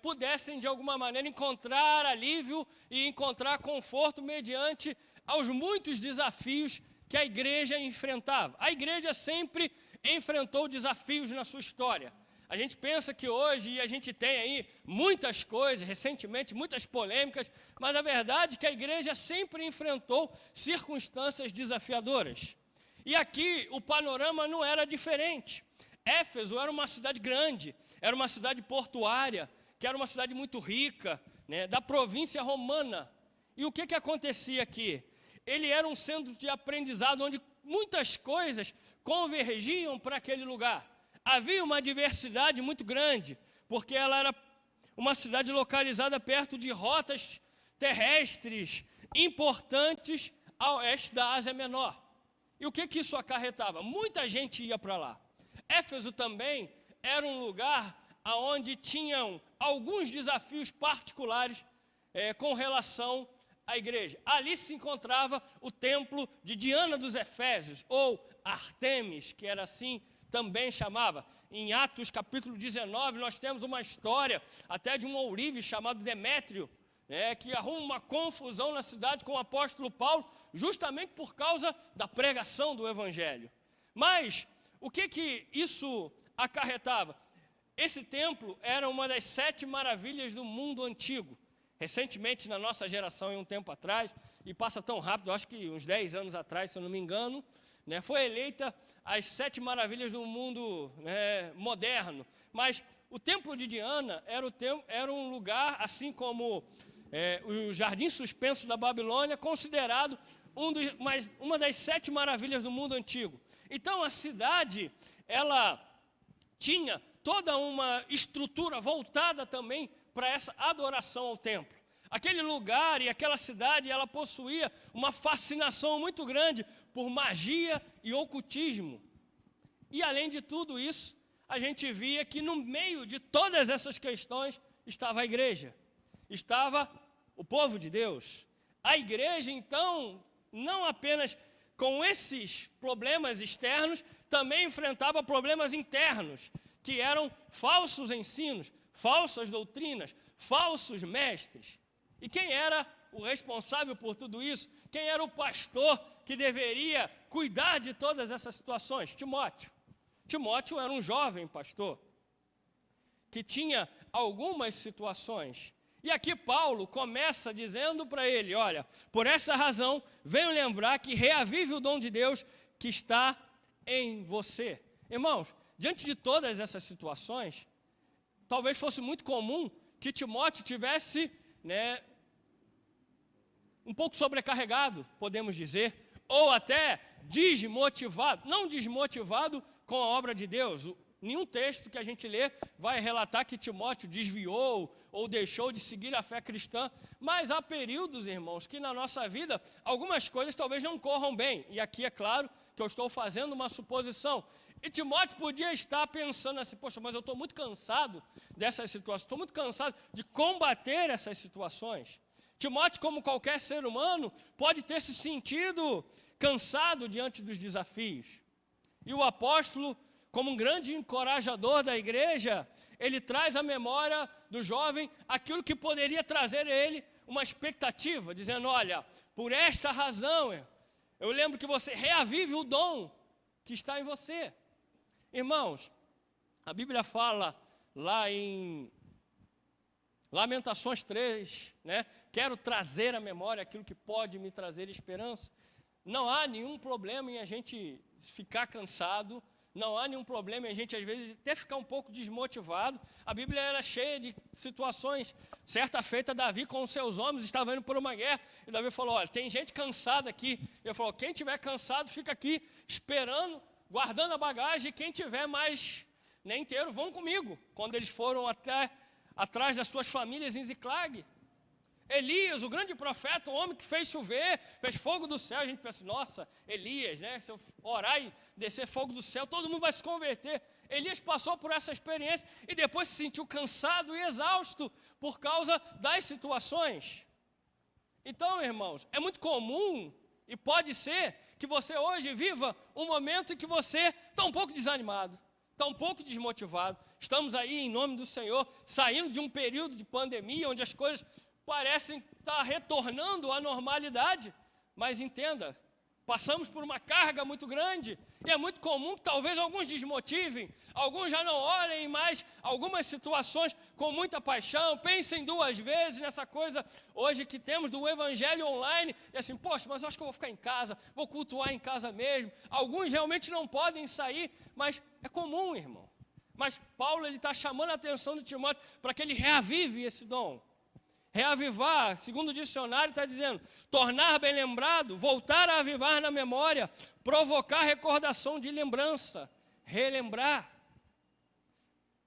pudessem, de alguma maneira, encontrar alívio e encontrar conforto mediante aos muitos desafios que a igreja enfrentava. A igreja sempre enfrentou desafios na sua história. A gente pensa que hoje a gente tem aí muitas coisas, recentemente, muitas polêmicas, mas a verdade é que a igreja sempre enfrentou circunstâncias desafiadoras. E aqui o panorama não era diferente. Éfeso era uma cidade grande, era uma cidade portuária, que era uma cidade muito rica, né, da província romana. E o que acontecia aqui? Ele era um centro de aprendizado onde muitas coisas convergiam para aquele lugar. Havia uma diversidade muito grande, porque ela era uma cidade localizada perto de rotas terrestres importantes a oeste da Ásia Menor. E o que isso acarretava? Muita gente ia para lá. Éfeso também era um lugar onde tinham alguns desafios particulares com relação à igreja. Ali se encontrava o templo de Diana dos Efésios, ou Artemis, que era assim também chamava. Em Atos capítulo 19, nós temos uma história até de um ourive chamado Demétrio, que arruma uma confusão na cidade com o apóstolo Paulo, justamente por causa da pregação do evangelho. Mas o que isso acarretava? Esse templo era uma das 7 maravilhas do mundo antigo. Recentemente, na nossa geração, em um tempo atrás, e passa tão rápido, acho que uns 10 anos atrás, se eu não me engano, foi eleita as 7 maravilhas do mundo moderno. Mas o templo de Diana era um lugar, assim como o Jardim Suspenso da Babilônia, considerado uma das 7 maravilhas do mundo antigo. Então a cidade, ela tinha toda uma estrutura voltada também para essa adoração ao templo. Aquele lugar e aquela cidade, ela possuía uma fascinação muito grande por magia e ocultismo. E além de tudo isso, a gente via que no meio de todas essas questões estava a igreja, estava o povo de Deus. A igreja, então, não apenas com esses problemas externos, também enfrentava problemas internos, que eram falsos ensinos, falsas doutrinas, falsos mestres. E quem era o responsável por tudo isso? Quem era o pastor que deveria cuidar de todas essas situações? Timóteo. Timóteo era um jovem pastor que tinha algumas situações. E aqui Paulo começa dizendo para ele, olha, por essa razão, venho lembrar que reavive o dom de Deus que está em você. Irmãos, diante de todas essas situações, talvez fosse muito comum que Timóteo tivesse, um pouco sobrecarregado, podemos dizer, ou até desmotivado, não desmotivado com a obra de Deus. Nenhum texto que a gente lê vai relatar que Timóteo desviou ou deixou de seguir a fé cristã, mas há períodos, irmãos, que na nossa vida algumas coisas talvez não corram bem, e aqui é claro que eu estou fazendo uma suposição, e Timóteo podia estar pensando assim, poxa, mas eu estou muito cansado dessas situações, estou muito cansado de combater essas situações. Timóteo, como qualquer ser humano, pode ter se sentido cansado diante dos desafios, e o apóstolo, como um grande encorajador da igreja, ele traz à memória do jovem aquilo que poderia trazer a ele uma expectativa, dizendo, olha, por esta razão, eu lembro que você reavive o dom que está em você. Irmãos, a Bíblia fala lá em Lamentações 3, quero trazer à memória aquilo que pode me trazer esperança. Não há nenhum problema em a gente ficar cansado, não há nenhum problema em a gente, às vezes, até ficar um pouco desmotivado. A Bíblia era cheia de situações. Certa feita, Davi com os seus homens estava indo por uma guerra, e Davi falou, olha, tem gente cansada aqui. Ele falou, quem estiver cansado, fica aqui esperando, guardando a bagagem, e quem tiver mais inteiro, vão comigo. Quando eles foram até atrás das suas famílias em Ziclag, Elias, o grande profeta, o homem que fez chover, fez fogo do céu, a gente pensa, nossa, Elias, se eu orar e descer fogo do céu, todo mundo vai se converter. Elias passou por essa experiência e depois se sentiu cansado e exausto por causa das situações. Então, irmãos, é muito comum e pode ser que você hoje viva um momento em que você está um pouco desanimado, está um pouco desmotivado. Estamos aí, em nome do Senhor, saindo de um período de pandemia, onde as coisas parecem estar retornando à normalidade. Mas entenda, passamos por uma carga muito grande, e é muito comum que talvez alguns desmotivem, alguns já não olhem mais algumas situações com muita paixão, pensem duas vezes nessa coisa hoje que temos do evangelho online, e assim, poxa, mas eu acho que eu vou ficar em casa, vou cultuar em casa mesmo. Alguns realmente não podem sair, mas é comum, irmão. Mas Paulo está chamando a atenção de Timóteo para que ele reavive esse dom. Reavivar, segundo o dicionário, está dizendo, tornar bem lembrado, voltar a avivar na memória, provocar recordação de lembrança, relembrar.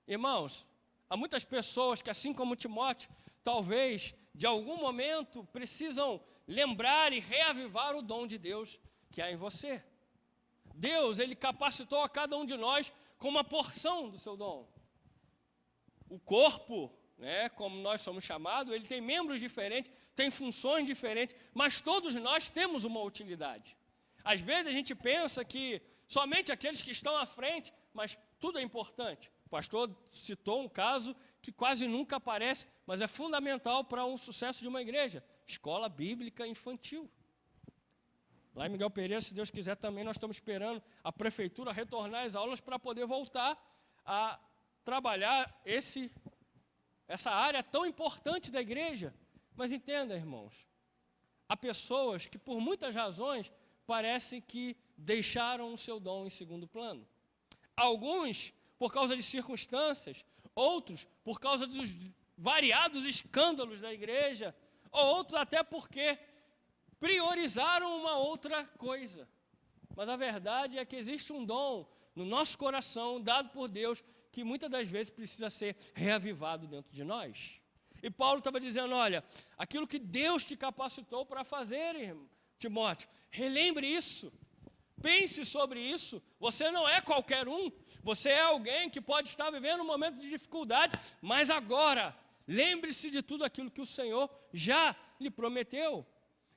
Irmãos, há muitas pessoas que, assim como Timóteo, talvez, de algum momento, precisam lembrar e reavivar o dom de Deus que há em você. Deus, Ele capacitou a cada um de nós com uma porção do seu dom. O corpo, como nós somos chamados, ele tem membros diferentes, tem funções diferentes, mas todos nós temos uma utilidade. Às vezes a gente pensa que somente aqueles que estão à frente, mas tudo é importante. O pastor citou um caso que quase nunca aparece, mas é fundamental para o sucesso de uma igreja: escola bíblica infantil. Lá em Miguel Pereira, se Deus quiser também, nós estamos esperando a prefeitura retornar às aulas para poder voltar a trabalhar essa área tão importante da igreja. Mas entenda, irmãos, há pessoas que por muitas razões parece que deixaram o seu dom em segundo plano. Alguns por causa de circunstâncias, outros por causa dos variados escândalos da igreja, ou outros até porque priorizaram uma outra coisa. Mas a verdade é que existe um dom no nosso coração, dado por Deus, que muitas das vezes precisa ser reavivado dentro de nós. E Paulo estava dizendo, olha, aquilo que Deus te capacitou para fazer, irmão, Timóteo, relembre isso, pense sobre isso. Você não é qualquer um, você é alguém que pode estar vivendo um momento de dificuldade, mas agora, lembre-se de tudo aquilo que o Senhor já lhe prometeu,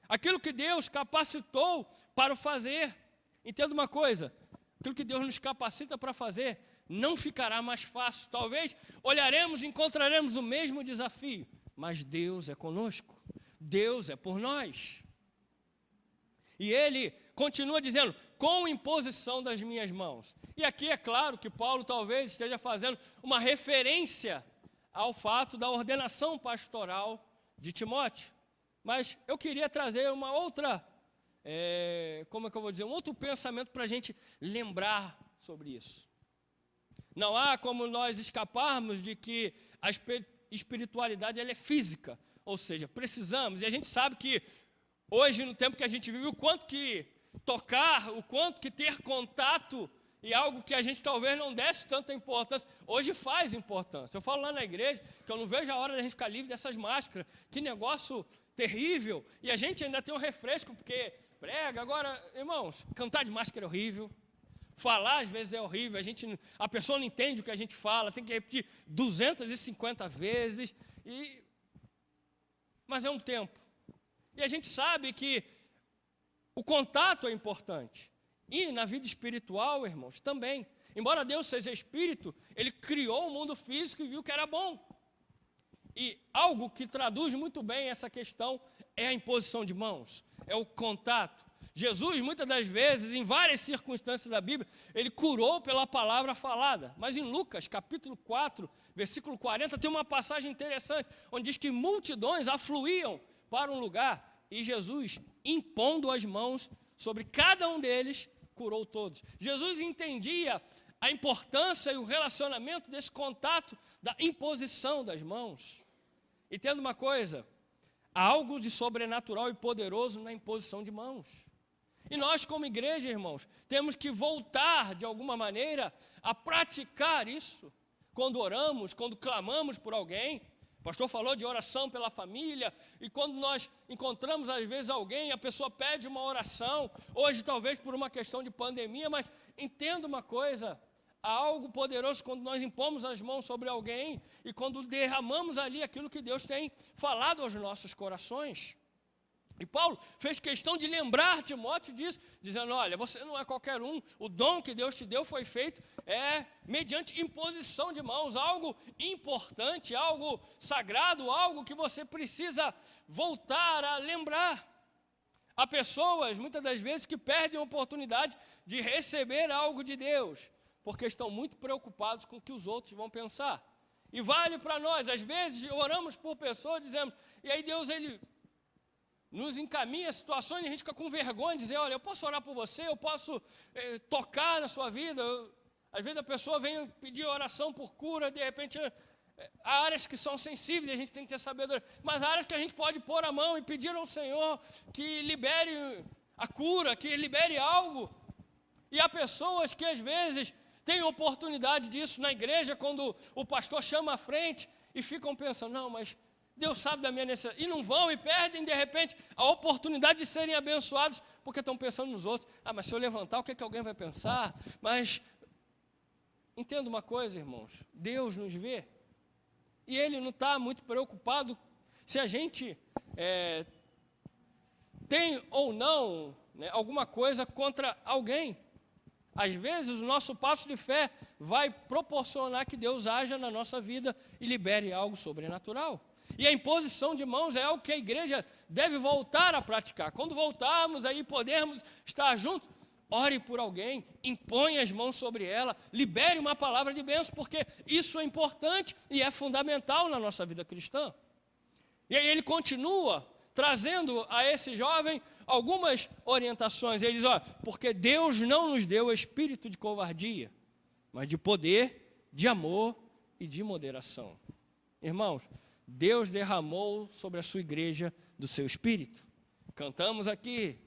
aquilo que Deus capacitou para o fazer. Entenda uma coisa, aquilo que Deus nos capacita para fazer não ficará mais fácil. Talvez olharemos e encontraremos o mesmo desafio, mas Deus é conosco, Deus é por nós. E ele continua dizendo, com imposição das minhas mãos. E aqui é claro que Paulo talvez esteja fazendo uma referência ao fato da ordenação pastoral de Timóteo. Mas eu queria trazer uma outra, um outro pensamento para a gente lembrar sobre isso. Não há como nós escaparmos de que a espiritualidade ela é física, ou seja, precisamos, e a gente sabe que hoje, no tempo que a gente vive, o quanto que tocar, o quanto que ter contato, e algo que a gente talvez não desse tanta importância, hoje faz importância. Eu falo lá na igreja que eu não vejo a hora da gente ficar livre dessas máscaras, que negócio terrível, e a gente ainda tem um refresco, porque prega. Agora, irmãos, cantar de máscara é horrível, falar às vezes é horrível, a pessoa não entende o que a gente fala, tem que repetir 250 vezes, mas é um tempo. E a gente sabe que o contato é importante. E na vida espiritual, irmãos, também. Embora Deus seja espírito, Ele criou o mundo físico e viu que era bom. E algo que traduz muito bem essa questão é a imposição de mãos, é o contato. Jesus, muitas das vezes, em várias circunstâncias da Bíblia, Ele curou pela palavra falada. Mas em Lucas, capítulo 4, versículo 40, tem uma passagem interessante, onde diz que multidões afluíam para um lugar, e Jesus, impondo as mãos sobre cada um deles, curou todos. Jesus entendia a importância e o relacionamento desse contato, da imposição das mãos. Entenda uma coisa, há algo de sobrenatural e poderoso na imposição de mãos. E nós, como igreja, irmãos, temos que voltar, de alguma maneira, a praticar isso. Quando oramos, quando clamamos por alguém, o pastor falou de oração pela família, e quando nós encontramos, às vezes, alguém, a pessoa pede uma oração, hoje talvez por uma questão de pandemia, mas entenda uma coisa, há algo poderoso quando nós impomos as mãos sobre alguém, e quando derramamos ali aquilo que Deus tem falado aos nossos corações. E Paulo fez questão de lembrar Timóteo disso, dizendo, olha, você não é qualquer um, o dom que Deus te deu foi feito mediante imposição de mãos, algo importante, algo sagrado, algo que você precisa voltar a lembrar. Há pessoas, muitas das vezes, que perdem a oportunidade de receber algo de Deus, porque estão muito preocupados com o que os outros vão pensar. E vale para nós, às vezes oramos por pessoas, dizemos, e aí Deus, Ele nos encaminha situações e a gente fica com vergonha de dizer, olha, eu posso orar por você, eu posso tocar na sua vida. Às vezes a pessoa vem pedir oração por cura, de repente há áreas que são sensíveis e a gente tem que ter sabedoria, mas há áreas que a gente pode pôr a mão e pedir ao Senhor que libere a cura, que libere algo. E há pessoas que às vezes têm oportunidade disso na igreja, quando o pastor chama à frente e ficam pensando, não, mas Deus sabe da minha necessidade, e não vão e perdem de repente a oportunidade de serem abençoados, porque estão pensando nos outros. Mas se eu levantar, o que é que alguém vai pensar? Mas, entenda uma coisa, irmãos, Deus nos vê, e Ele não está muito preocupado se a gente tem ou não alguma coisa contra alguém. Às vezes o nosso passo de fé vai proporcionar que Deus haja na nossa vida e libere algo sobrenatural. E a imposição de mãos é algo que a igreja deve voltar a praticar. Quando voltarmos aí, podermos estar juntos, ore por alguém, impõe as mãos sobre ela, libere uma palavra de bênção, porque isso é importante e é fundamental na nossa vida cristã. E aí ele continua trazendo a esse jovem algumas orientações. Ele diz, porque Deus não nos deu espírito de covardia, mas de poder, de amor e de moderação. Irmãos, Deus derramou sobre a sua igreja do seu Espírito. Cantamos aqui,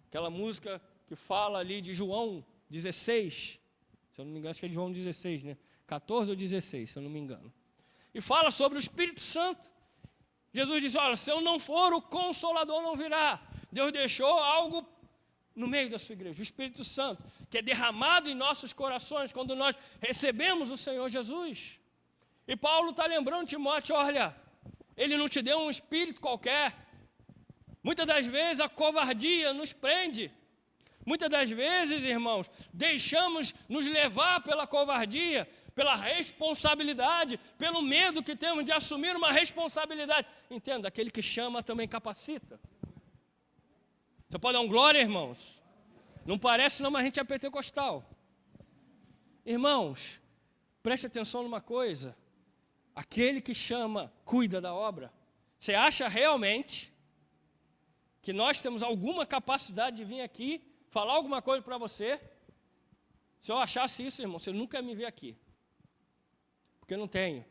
aquela música que fala ali de João 16, se eu não me engano, acho que é de João 16, 14 ou 16, se eu não me engano. E fala sobre o Espírito Santo. Jesus disse, olha, se eu não for, o Consolador não virá. Deus deixou algo no meio da sua igreja, o Espírito Santo, que é derramado em nossos corações quando nós recebemos o Senhor Jesus. E Paulo está lembrando Timóteo, olha, Ele não te deu um espírito qualquer. Muitas das vezes a covardia nos prende. Muitas das vezes, irmãos, deixamos nos levar pela covardia, pela responsabilidade, pelo medo que temos de assumir uma responsabilidade. Entenda, aquele que chama também capacita. Você pode dar um glória, irmãos? Não parece não, mas a gente é pentecostal. Irmãos, preste atenção numa coisa. Aquele que chama, cuida da obra. Você acha realmente que nós temos alguma capacidade de vir aqui, falar alguma coisa para você? Se eu achasse isso, irmão, você nunca ia me ver aqui. Porque eu não tenho.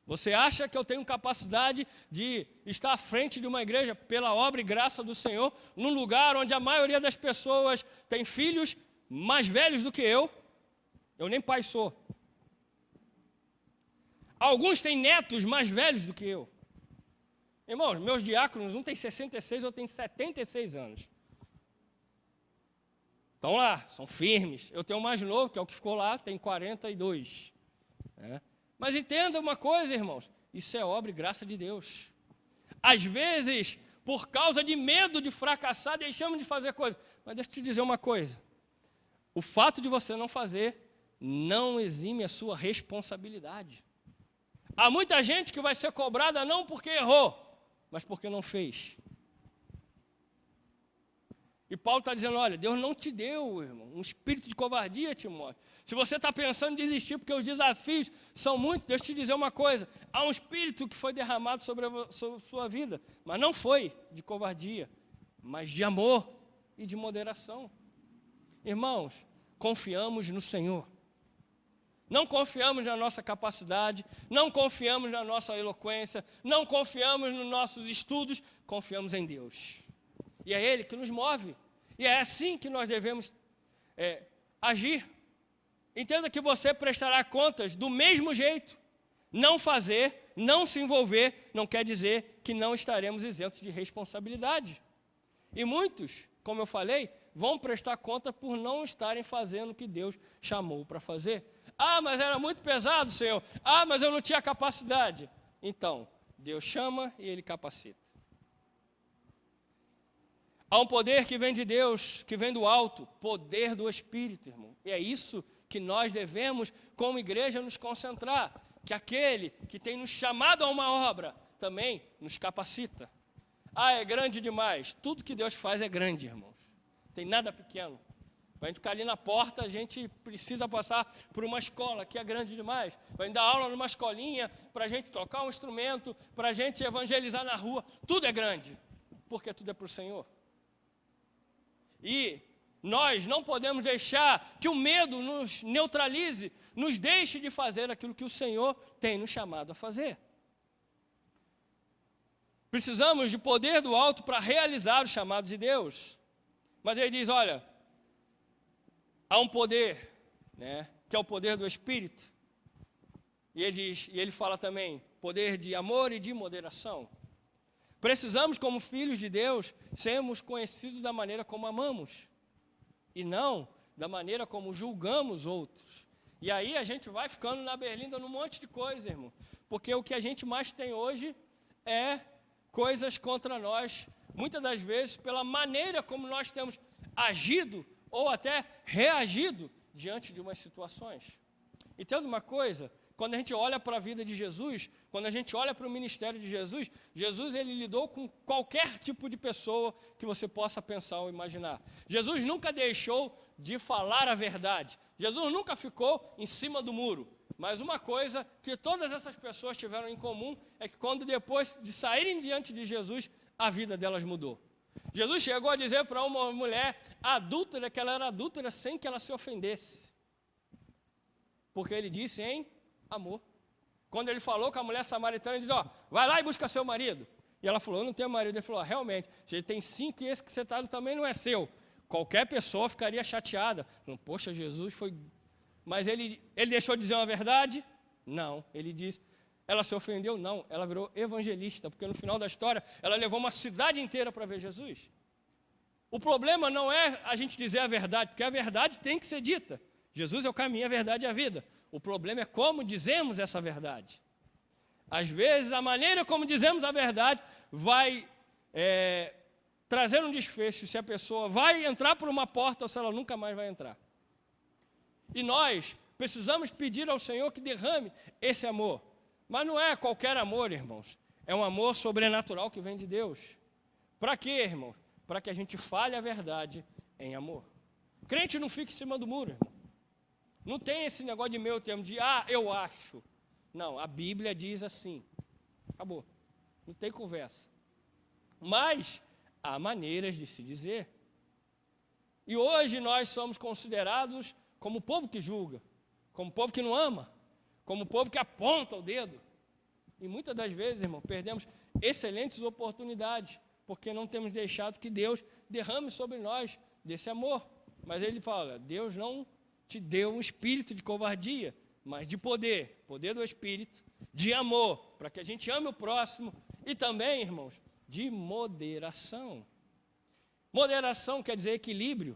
Você acha que eu tenho capacidade de estar à frente de uma igreja pela obra e graça do Senhor, num lugar onde a maioria das pessoas tem filhos mais velhos do que eu? Eu nem pai sou. Alguns têm netos mais velhos do que eu. Irmãos, meus diáconos, um tem 66, outro tem 76 anos. Estão lá, são firmes. Eu tenho um mais novo, que é o que ficou lá, tem 42. Mas entenda uma coisa, irmãos, isso é obra e graça de Deus. Às vezes, por causa de medo de fracassar, deixamos de fazer coisas. Mas deixa eu te dizer uma coisa. O fato de você não fazer não exime a sua responsabilidade. Há muita gente que vai ser cobrada não porque errou, mas porque não fez. E Paulo está dizendo, olha, Deus não te deu, irmão, um espírito de covardia, Timóteo. Se você está pensando em desistir porque os desafios são muitos, deixa eu te dizer uma coisa, há um espírito que foi derramado sobre a sua vida, mas não foi de covardia, mas de amor e de moderação. Irmãos, confiamos no Senhor. Não confiamos na nossa capacidade, não confiamos na nossa eloquência, não confiamos nos nossos estudos, confiamos em Deus. E é Ele que nos move. E é assim que nós devemos agir. Entenda que você prestará contas do mesmo jeito. Não fazer, não se envolver, não quer dizer que não estaremos isentos de responsabilidade. E muitos, como eu falei, vão prestar conta por não estarem fazendo o que Deus chamou para fazer. Mas era muito pesado, Senhor. Mas eu não tinha capacidade. Então, Deus chama e Ele capacita. Há um poder que vem de Deus, que vem do alto, poder do Espírito, irmão. E é isso que nós devemos, como igreja, nos concentrar. Que aquele que tem nos chamado a uma obra, também nos capacita. Ah, é grande demais. Tudo que Deus faz é grande, irmãos. Tem nada pequeno. Para a gente ficar ali na porta, a gente precisa passar por uma escola que é grande demais. Vai dar aula numa escolinha, para a gente tocar um instrumento, para a gente evangelizar na rua. Tudo é grande, porque tudo é para o Senhor. E nós não podemos deixar que o medo nos neutralize, nos deixe de fazer aquilo que o Senhor tem nos chamado a fazer. Precisamos de poder do alto para realizar o chamado de Deus. Mas ele diz, olha, há um poder, né, que é o poder do Espírito. E ele fala também, poder de amor e de moderação. Precisamos, como filhos de Deus, sermos conhecidos da maneira como amamos, e não da maneira como julgamos outros. E aí a gente vai ficando na berlinda num monte de coisa, irmão. Porque o que a gente mais tem hoje é coisas contra nós, muitas das vezes pela maneira como nós temos agido ou até reagido diante de umas situações. Entende uma coisa? Quando a gente olha para a vida de Jesus, quando a gente olha para o ministério de Jesus, Jesus ele lidou com qualquer tipo de pessoa que você possa pensar ou imaginar. Jesus nunca deixou de falar a verdade. Jesus nunca ficou em cima do muro. Mas uma coisa que todas essas pessoas tiveram em comum é que quando depois de saírem diante de Jesus, a vida delas mudou. Jesus chegou a dizer para uma mulher adúltera que ela era adúltera sem que ela se ofendesse. Porque ele disse em amor. Quando ele falou com a mulher samaritana, ele disse, ó, vai lá e busca seu marido. E ela falou, eu não tenho marido. Ele falou, realmente, ele tem 5 e esse que você está também não é seu. Qualquer pessoa ficaria chateada. Poxa, Jesus foi... Mas ele deixou de dizer uma verdade? Não. Ele disse, ela se ofendeu? Não. Ela virou evangelista, porque no final da história, ela levou uma cidade inteira para ver Jesus. O problema não é a gente dizer a verdade, porque a verdade tem que ser dita. Jesus é o caminho, a verdade e a vida. O problema é como dizemos essa verdade. Às vezes, a maneira como dizemos a verdade vai trazer um desfecho, se a pessoa vai entrar por uma porta ou se ela nunca mais vai entrar. E nós precisamos pedir ao Senhor que derrame esse amor. Mas não é qualquer amor, irmãos. É um amor sobrenatural que vem de Deus. Para quê, irmãos? Para que a gente fale a verdade em amor. Crente não fica em cima do muro, irmão. Não tem esse negócio de meio termo, de eu acho. Não, a Bíblia diz assim. Acabou. Não tem conversa. Mas há maneiras de se dizer. E hoje nós somos considerados como o povo que julga, como o povo que não ama, como o povo que aponta o dedo. E muitas das vezes, irmão, perdemos excelentes oportunidades, porque não temos deixado que Deus derrame sobre nós desse amor. Mas ele fala, Deus não te deu um espírito de covardia, mas de poder, poder do Espírito, de amor, para que a gente ame o próximo, e também, irmãos, de moderação. Moderação quer dizer equilíbrio.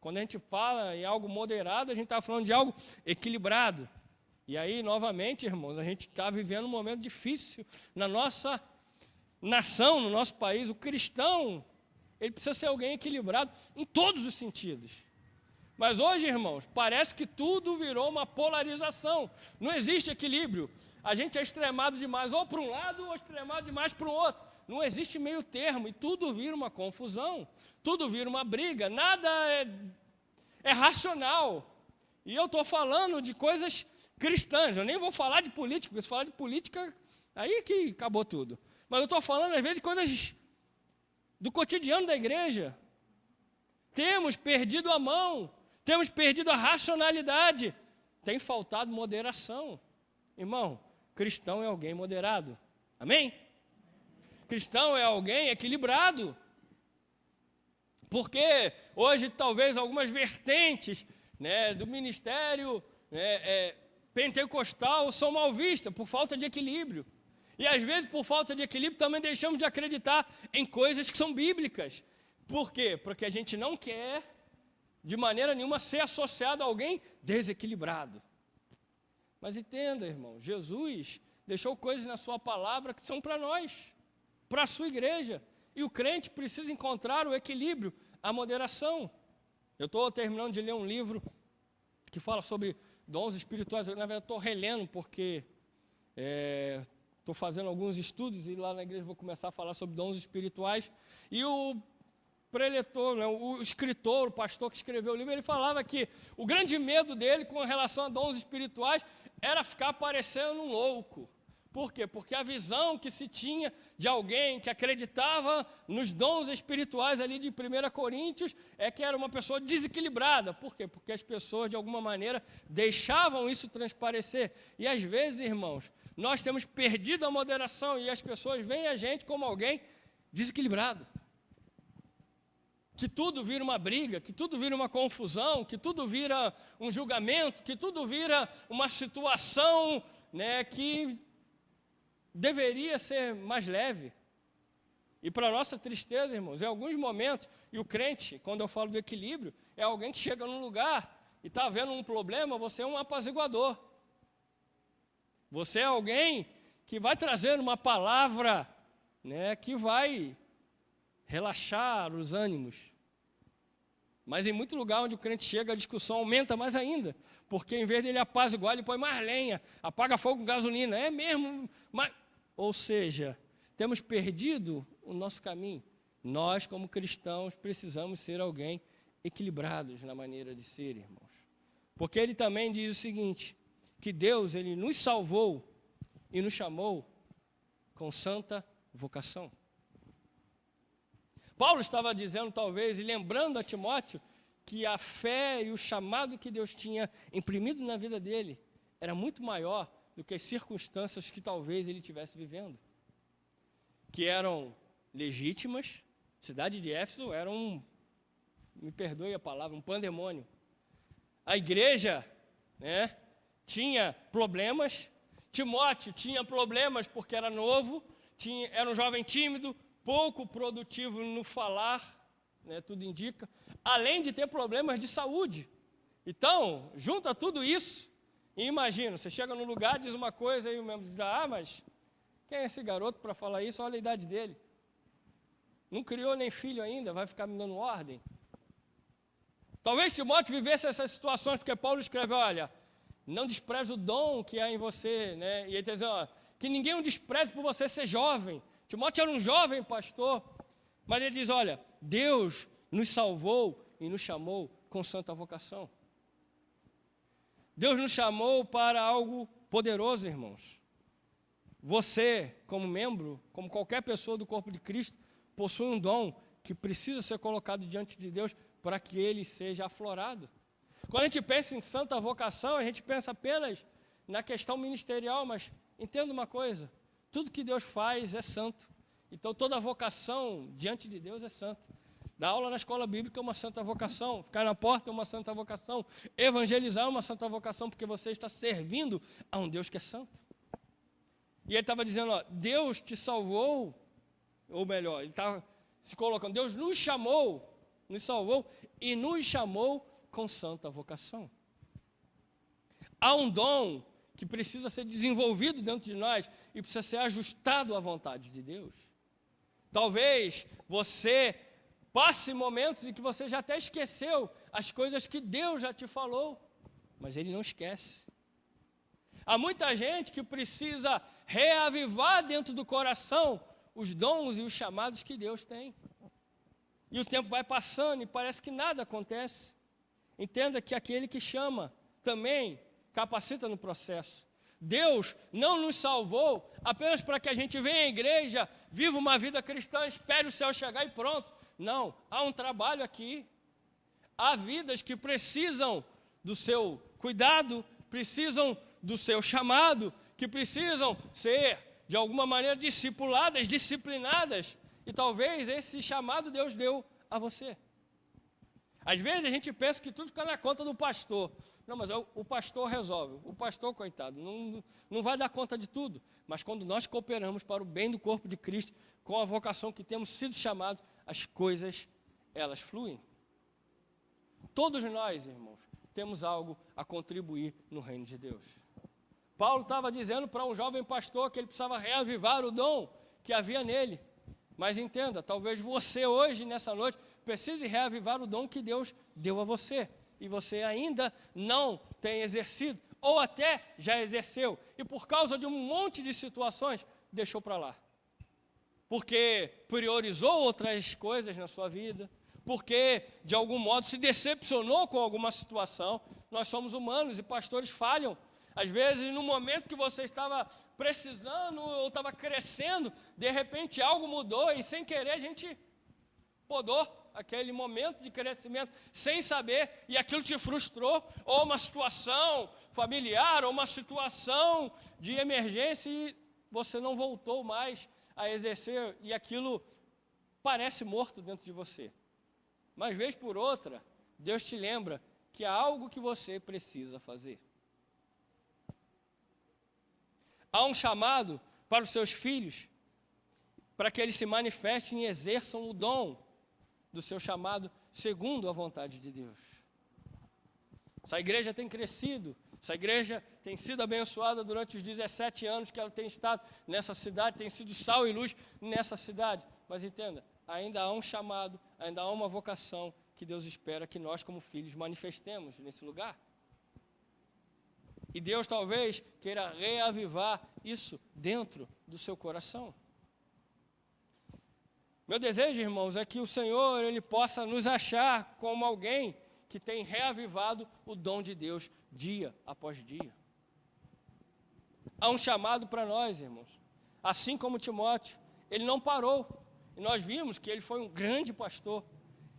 Quando a gente fala em algo moderado, a gente está falando de algo equilibrado. E aí, novamente, irmãos, a gente está vivendo um momento difícil na nossa nação, no nosso país. O cristão, ele precisa ser alguém equilibrado em todos os sentidos. Mas hoje, irmãos, parece que tudo virou uma polarização. Não existe equilíbrio. A gente é extremado demais ou para um lado ou extremado demais para o outro. Não existe meio termo e tudo vira uma confusão. Tudo vira uma briga. Nada é racional. E eu estou falando de coisas cristãs. Eu nem vou falar de política, porque se falar de política, aí que acabou tudo. Mas eu estou falando, às vezes, de coisas do cotidiano da igreja. Temos perdido a mão. Temos perdido a racionalidade. Tem faltado moderação. Irmão, cristão é alguém moderado. Amém? Cristão é alguém equilibrado. Porque hoje talvez algumas vertentes, né, do ministério pentecostal são mal vistas por falta de equilíbrio. E às vezes por falta de equilíbrio também deixamos de acreditar em coisas que são bíblicas. Por quê? Porque a gente não quer de maneira nenhuma ser associado a alguém desequilibrado. Mas entenda, irmão, Jesus deixou coisas na sua palavra que são para nós, para a sua igreja. E o crente precisa encontrar o equilíbrio, a moderação. Eu estou terminando de ler um livro que fala sobre dons espirituais. Eu, na verdade, estou relendo porque estou fazendo alguns estudos e lá na igreja vou começar a falar sobre dons espirituais. E o preletor, né, o escritor, o pastor que escreveu o livro, ele falava que o grande medo dele com relação a dons espirituais era ficar parecendo um louco. Por quê? Porque a visão que se tinha de alguém que acreditava nos dons espirituais ali de 1 Coríntios é que era uma pessoa desequilibrada. Por quê? Porque as pessoas, de alguma maneira, deixavam isso transparecer. E às vezes, irmãos, nós temos perdido a moderação e as pessoas veem a gente como alguém desequilibrado. Que tudo vira uma briga, que tudo vira uma confusão, que tudo vira um julgamento, que tudo vira uma situação, né, que deveria ser mais leve. E para nossa tristeza, irmãos, em alguns momentos, e o crente, quando eu falo do equilíbrio, é alguém que chega num lugar e está vendo um problema, você é um apaziguador. Você é alguém que vai trazer uma palavra, né, que vai relaxar os ânimos. Mas em muito lugar onde o crente chega, a discussão aumenta mais ainda, porque em vez dele apaziguar, ele põe mais lenha, apaga fogo com gasolina, é mesmo, mas... Ou seja, temos perdido o nosso caminho. Nós, como cristãos, precisamos ser alguém equilibrados na maneira de ser, irmãos. Porque ele também diz o seguinte, que Deus, ele nos salvou e nos chamou com santa vocação. Paulo estava dizendo, talvez, e lembrando a Timóteo, que a fé e o chamado que Deus tinha imprimido na vida dele era muito maior do que as circunstâncias que talvez ele estivesse vivendo. Que eram legítimas, a cidade de Éfeso era me perdoe a palavra, um pandemônio. A igreja, né, tinha problemas, Timóteo tinha problemas porque era novo, era um jovem tímido, pouco produtivo no falar, né, tudo indica, além de ter problemas de saúde. Então, junta tudo isso, e imagina, você chega num lugar, diz uma coisa, e o membro diz, mas quem é esse garoto para falar isso? Olha a idade dele. Não criou nem filho ainda, vai ficar me dando ordem. Talvez Timóteo vivesse essas situações, porque Paulo escreve, olha, não despreze o dom que há em você, né? E ele está dizendo, que ninguém o despreze por você ser jovem. Timóteo era um jovem pastor, mas ele diz, olha, Deus nos salvou e nos chamou com santa vocação. Deus nos chamou para algo poderoso, irmãos. Você, como membro, como qualquer pessoa do corpo de Cristo, possui um dom que precisa ser colocado diante de Deus para que ele seja aflorado. Quando a gente pensa em santa vocação, a gente pensa apenas na questão ministerial, mas entenda uma coisa, tudo que Deus faz é santo. Então toda vocação diante de Deus é santa. Dar aula na escola bíblica é uma santa vocação, ficar na porta é uma santa vocação, evangelizar é uma santa vocação, porque você está servindo a um Deus que é santo. E ele estava dizendo, Deus te salvou, ou melhor, ele estava se colocando, Deus nos chamou, nos salvou e nos chamou com santa vocação. Há um dom que precisa ser desenvolvido dentro de nós e precisa ser ajustado à vontade de Deus. Talvez você passe momentos em que você já até esqueceu as coisas que Deus já te falou, mas Ele não esquece. Há muita gente que precisa reavivar dentro do coração os dons e os chamados que Deus tem. E o tempo vai passando e parece que nada acontece. Entenda que aquele que chama também capacita no processo. Deus não nos salvou apenas para que a gente venha à igreja, viva uma vida cristã, espere o céu chegar e pronto. Não, há um trabalho aqui. Há vidas que precisam do seu cuidado, precisam do seu chamado, que precisam ser, de alguma maneira, discipuladas, disciplinadas. E talvez esse chamado Deus deu a você. Às vezes a gente pensa que tudo fica na conta do pastor. Não, mas o pastor resolve. O pastor, coitado, não vai dar conta de tudo. Mas quando nós cooperamos para o bem do corpo de Cristo, com a vocação que temos sido chamados, as coisas, elas fluem. Todos nós, irmãos, temos algo a contribuir no reino de Deus. Paulo estava dizendo para um jovem pastor que ele precisava reavivar o dom que havia nele. Mas entenda, talvez você hoje, nessa noite, precise reavivar o dom que Deus deu a você. E você ainda não tem exercido, ou até já exerceu. E por causa de um monte de situações, deixou para lá. Porque priorizou outras coisas na sua vida, porque de algum modo se decepcionou com alguma situação. Nós somos humanos e pastores falham. Às vezes, no momento que você estava precisando ou estava crescendo, de repente algo mudou e sem querer a gente podou aquele momento de crescimento sem saber, e aquilo te frustrou, ou uma situação familiar, ou uma situação de emergência, e você não voltou mais a exercer, e aquilo parece morto dentro de você. Mas vez por outra, Deus te lembra que há algo que você precisa fazer. Há um chamado para os seus filhos, para que eles se manifestem e exerçam o dom do seu chamado segundo a vontade de Deus. Essa igreja tem crescido, essa igreja tem sido abençoada durante os 17 anos que ela tem estado nessa cidade, tem sido sal e luz nessa cidade. Mas entenda, ainda há um chamado, ainda há uma vocação que Deus espera que nós como filhos manifestemos nesse lugar. E Deus talvez queira reavivar isso dentro do seu coração. Meu desejo, irmãos, é que o Senhor ele possa nos achar como alguém que tem reavivado o dom de Deus dia após dia. Há um chamado para nós, irmãos. Assim como Timóteo, ele não parou. E nós vimos que ele foi um grande pastor,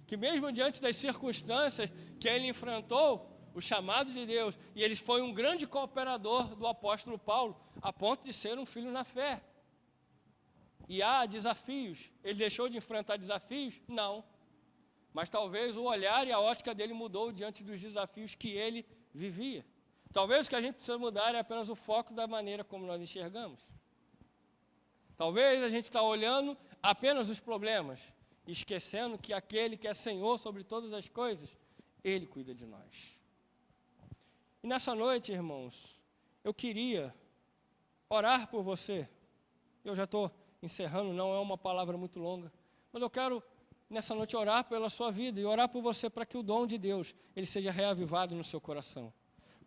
que mesmo diante das circunstâncias que ele enfrentou, o chamado de Deus, e ele foi um grande cooperador do apóstolo Paulo, a ponto de ser um filho na fé. E há desafios. Ele deixou de enfrentar desafios? Não. Mas talvez o olhar e a ótica dele mudou diante dos desafios que ele vivia. Talvez o que a gente precisa mudar é apenas o foco da maneira como nós enxergamos. Talvez a gente está olhando apenas os problemas, esquecendo que aquele que é Senhor sobre todas as coisas, Ele cuida de nós. E nessa noite, irmãos, eu queria orar por você. Eu já estou encerrando, não é uma palavra muito longa, mas eu quero nessa noite orar pela sua vida e orar por você para que o dom de Deus ele seja reavivado no seu coração,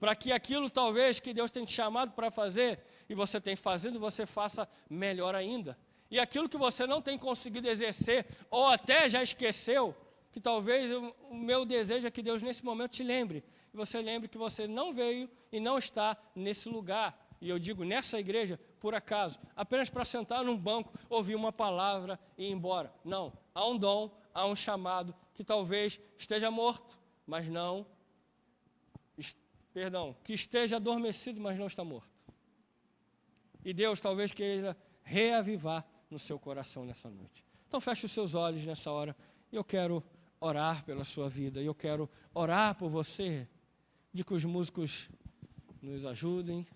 para que aquilo talvez que Deus tem te chamado para fazer e você tem fazendo, você faça melhor ainda, e aquilo que você não tem conseguido exercer ou até já esqueceu, que talvez o meu desejo é que Deus nesse momento te lembre, e você lembre que você não veio e não está nesse lugar. E eu digo nessa igreja, por acaso, apenas para sentar num banco, ouvir uma palavra e ir embora. Não, há um dom, há um chamado que talvez esteja morto, mas não, que esteja adormecido, mas não está morto. E Deus talvez queira reavivar no seu coração nessa noite. Então feche os seus olhos nessa hora, e eu quero orar pela sua vida, e eu quero orar por você, de que os músicos nos ajudem.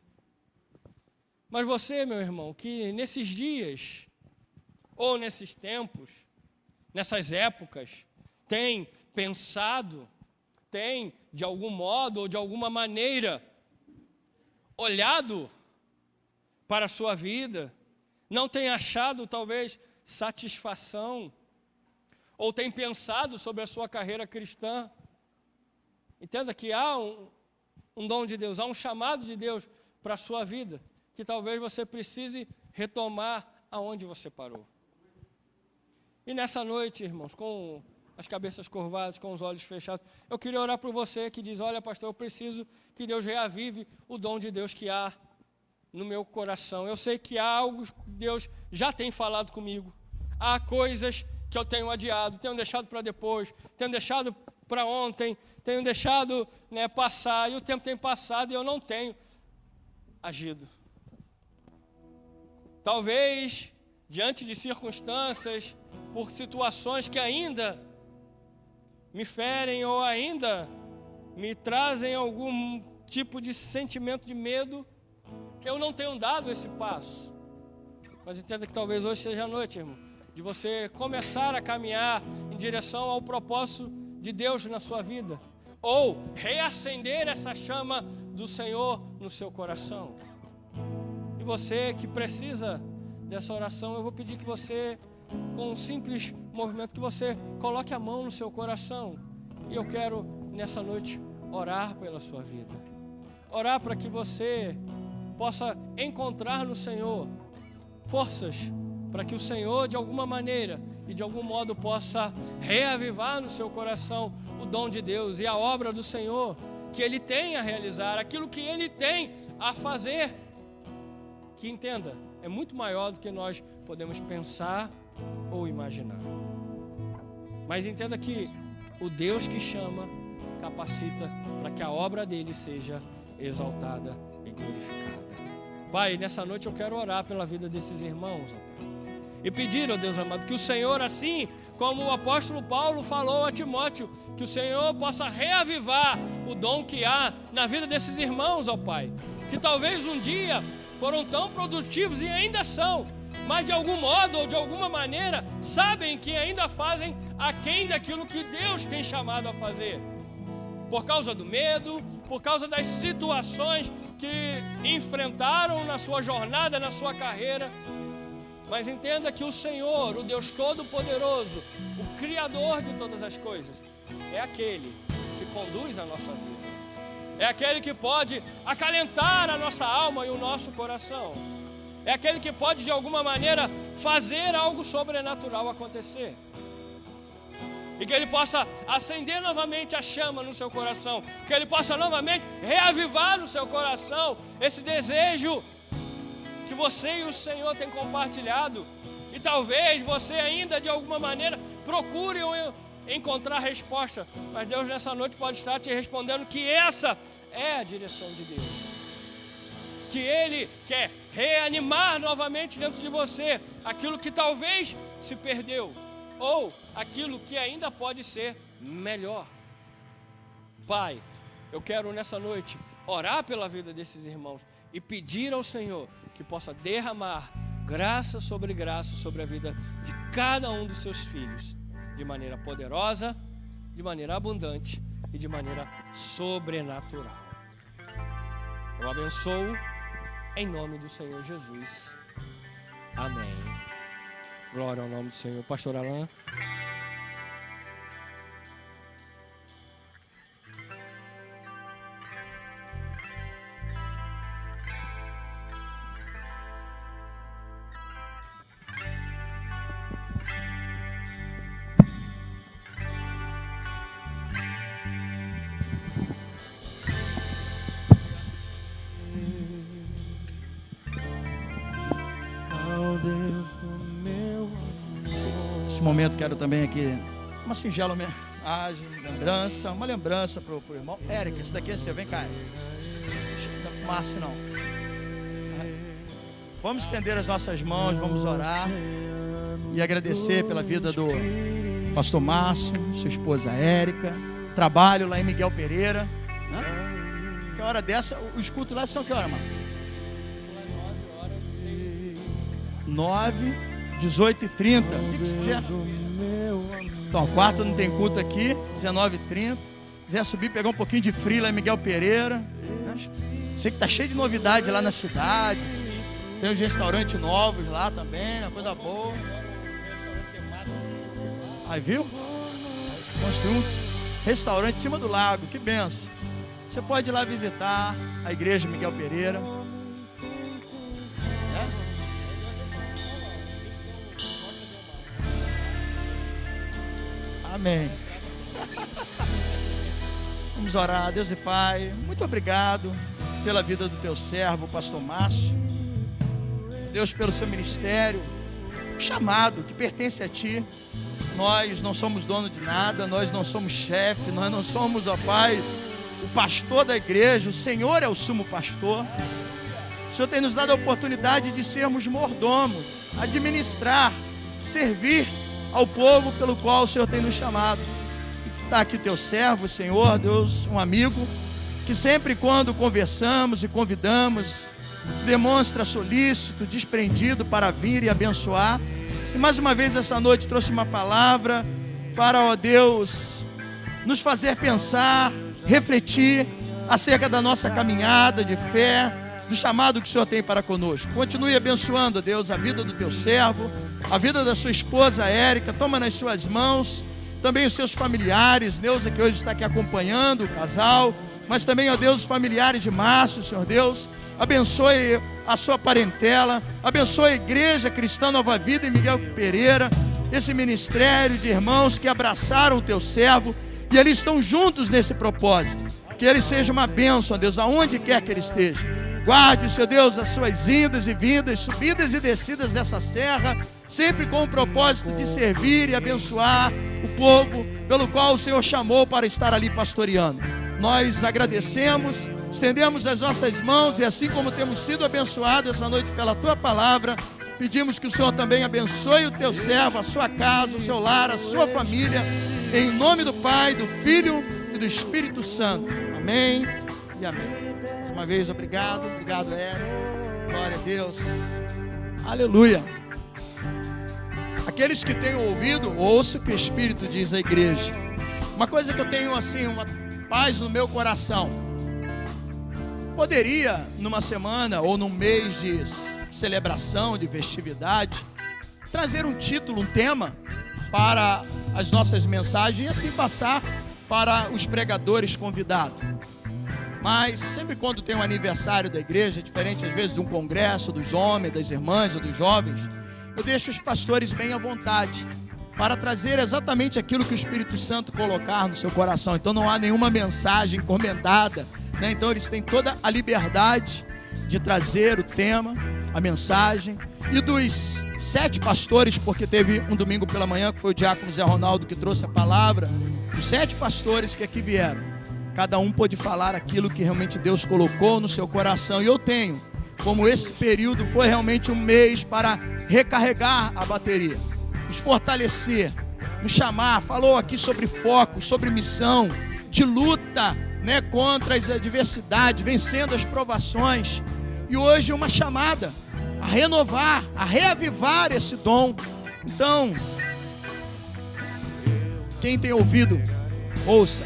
Mas você, meu irmão, que nesses dias, ou nesses tempos, nessas épocas, tem pensado, tem, de algum modo ou de alguma maneira, olhado para a sua vida, não tem achado, talvez, satisfação, ou tem pensado sobre a sua carreira cristã. Entenda que há um dom de Deus, há um chamado de Deus para a sua vida, que talvez você precise retomar aonde você parou. E nessa noite, irmãos, com as cabeças curvadas, com os olhos fechados, eu queria orar por você que diz, olha pastor, eu preciso que Deus reavive o dom de Deus que há no meu coração. Eu sei que há algo que Deus já tem falado comigo, há coisas que eu tenho adiado, tenho deixado para depois, tenho deixado para ontem, tenho deixado passar, e o tempo tem passado e eu não tenho agido. Talvez, diante de circunstâncias, por situações que ainda me ferem ou ainda me trazem algum tipo de sentimento de medo, eu não tenho dado esse passo. Mas entenda que talvez hoje seja a noite, irmão, de você começar a caminhar em direção ao propósito de Deus na sua vida, ou reacender essa chama do Senhor no seu coração. E você que precisa dessa oração, eu vou pedir que você com um simples movimento, que você coloque a mão no seu coração. E eu quero, nessa noite, orar pela sua vida. Orar para que você possa encontrar no Senhor forças, para que o Senhor, de alguma maneira e de algum modo, possa reavivar no seu coração o dom de Deus e a obra do Senhor, que Ele tem a realizar, aquilo que Ele tem a fazer. Que entenda, é muito maior do que nós podemos pensar ou imaginar. Mas entenda que o Deus que chama, capacita para que a obra dele seja exaltada e glorificada. Pai, nessa noite eu quero orar pela vida desses irmãos, ó Pai, e pedir, ó Deus amado, que o Senhor, assim como o apóstolo Paulo falou a Timóteo, que o Senhor possa reavivar o dom que há na vida desses irmãos, ó Pai, que talvez um dia foram tão produtivos e ainda são, mas de algum modo ou de alguma maneira sabem que ainda fazem aquém daquilo que Deus tem chamado a fazer, por causa do medo, por causa das situações que enfrentaram na sua jornada, na sua carreira. Mas entenda que o Senhor, o Deus Todo-Poderoso, o Criador de todas as coisas, é aquele que conduz a nossa vida, é aquele que pode acalentar a nossa alma e o nosso coração, é aquele que pode de alguma maneira fazer algo sobrenatural acontecer, e que Ele possa acender novamente a chama no seu coração, que Ele possa novamente reavivar no seu coração esse desejo que você e o Senhor têm compartilhado, e talvez você ainda de alguma maneira procure encontrar resposta, mas Deus nessa noite pode estar te respondendo que essa é a direção de Deus, que Ele quer reanimar novamente dentro de você aquilo que talvez se perdeu, ou aquilo que ainda pode ser melhor. Pai, eu quero nessa noite orar pela vida desses irmãos e pedir ao Senhor que possa derramar graça sobre a vida de cada um dos seus filhos, de maneira poderosa, de maneira abundante e de maneira sobrenatural. Eu abençoo em nome do Senhor Jesus. Amém. Glória ao nome do Senhor. Pastor Alain. Momento quero também aqui uma singela homenagem, uma lembrança para o irmão Eric. Esse daqui é seu, vem cá. Não é Márcio não. Vamos estender as nossas mãos, vamos orar e agradecer pela vida do pastor Márcio, sua esposa Érica, trabalho lá em Miguel Pereira, né? Que hora dessa, os cultos lá são que hora, Márcio? 9, 18h30, o que você quiser. Então, quarta não tem culto aqui, 19h30. Quiser subir, pegar um pouquinho de frio lá em Miguel Pereira, né? Sei que tá cheio de novidade lá na cidade. Tem uns restaurantes novos lá também, uma coisa boa. Aí, viu? Construiu um restaurante em cima do lago, que benção. Você pode ir lá visitar a igreja Miguel Pereira. Amém. Vamos orar. Deus e Pai, muito obrigado pela vida do teu servo, o pastor Márcio. Deus, pelo seu ministério, chamado que pertence a ti. Nós não somos dono de nada, nós não somos chefe, nós não somos, ó Pai, o pastor da igreja. O Senhor é o sumo pastor. O Senhor tem nos dado a oportunidade de sermos mordomos, administrar, servir ao povo pelo qual o Senhor tem nos chamado. Está aqui o teu servo, Senhor, Deus, um amigo, que sempre quando conversamos e convidamos, se demonstra solícito, desprendido para vir e abençoar. E mais uma vez essa noite trouxe uma palavra para, ó Deus, nos fazer pensar, refletir acerca da nossa caminhada de fé, do chamado que o Senhor tem para conosco. Continue abençoando, Deus, a vida do teu servo, a vida da sua esposa Érica. Toma nas suas mãos também os seus familiares, Neuza, que hoje está aqui acompanhando o casal, mas também, ó Deus, os familiares de Márcio, Senhor Deus. Abençoe a sua parentela, abençoe a Igreja Cristã Nova Vida em Miguel Pereira, esse ministério de irmãos que abraçaram o teu servo e eles estão juntos nesse propósito. Que ele seja uma bênção, ó Deus, aonde quer que ele esteja. Guarde, Senhor Deus, as suas indas e vindas, subidas e descidas dessa serra, sempre com o propósito de servir e abençoar o povo pelo qual o Senhor chamou para estar ali pastoreando. Nós agradecemos, estendemos as nossas mãos e assim como temos sido abençoados essa noite pela tua palavra, pedimos que o Senhor também abençoe o teu servo, a sua casa, o seu lar, a sua família, em nome do Pai, do Filho e do Espírito Santo. Amém e amém. Mais uma vez, obrigado, Érico. Glória a Deus. Aleluia. Aqueles que têm ouvido, ouçam o que o Espírito diz à igreja. Uma coisa que eu tenho assim, uma paz no meu coração. Poderia, numa semana ou num mês de celebração, de festividade, trazer um título, um tema para as nossas mensagens e assim passar para os pregadores convidados. Mas sempre quando tem um aniversário da igreja, diferente às vezes de um congresso dos homens, das irmãs ou dos jovens, eu deixo os pastores bem à vontade para trazer exatamente aquilo que o Espírito Santo colocar no seu coração. Então não há nenhuma mensagem encomendada, né? Então eles têm toda a liberdade de trazer o tema, a mensagem. E dos 7 pastores, porque teve um domingo pela manhã que foi o diácono Zé Ronaldo que trouxe a palavra, os 7 pastores que aqui vieram, cada um pôde falar aquilo que realmente Deus colocou no seu coração. E eu tenho, como esse período foi realmente um mês para recarregar a bateria, nos fortalecer, nos chamar, falou aqui sobre foco, sobre missão, de luta, né, contra as adversidades, vencendo as provações. E hoje uma chamada a renovar, a reavivar esse dom. Então, quem tem ouvido, ouça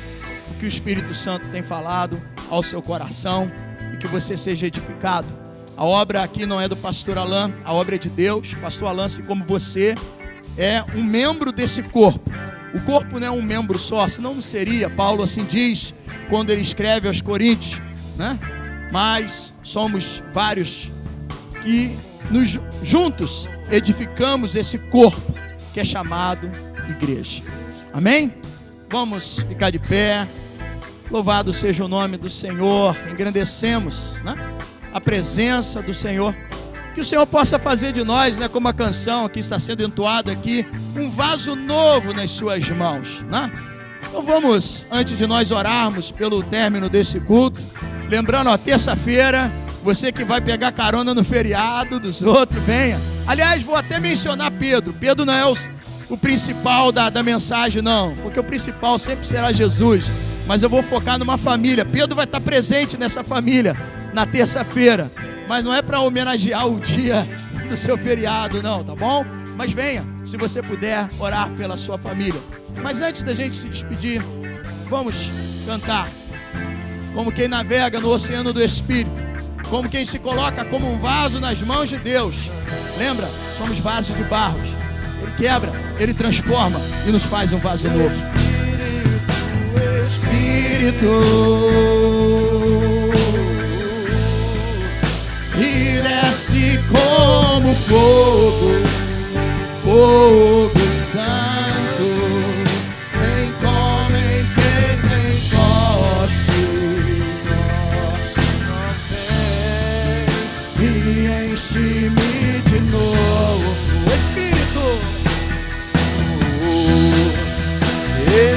o que o Espírito Santo tem falado ao seu coração e que você seja edificado. A obra aqui não é do pastor Alain, a obra é de Deus. Pastor Alain, assim como você, é um membro desse corpo. O corpo não é um membro só, senão não seria. Paulo assim diz quando ele escreve aos Coríntios, né? Mas somos vários que juntos edificamos esse corpo que é chamado igreja. Amém? Vamos ficar de pé. Louvado seja o nome do Senhor. Engrandecemos, né, a presença do Senhor. Que o Senhor possa fazer de nós, né, como a canção que está sendo entoada aqui, um vaso novo nas suas mãos, né? Então vamos, antes de nós orarmos pelo término desse culto, lembrando, ó, terça-feira, você que vai pegar carona no feriado dos outros, venha. Aliás, vou até mencionar Pedro. Pedro não é o principal da mensagem, não, porque o principal sempre será Jesus. Mas eu vou focar numa família. Pedro vai estar presente nessa família na terça-feira. Mas não é para homenagear o dia do seu feriado, não, tá bom? Mas venha, se você puder, orar pela sua família. Mas antes da gente se despedir, vamos cantar como quem navega no oceano do Espírito, como quem se coloca como um vaso nas mãos de Deus. Lembra? Somos vasos de barro. Ele quebra, Ele transforma e nos faz um vaso novo. Espírito, e desce como fogo, fogo santo, vem como em Pentecostes, e enche-me de novo, Espírito,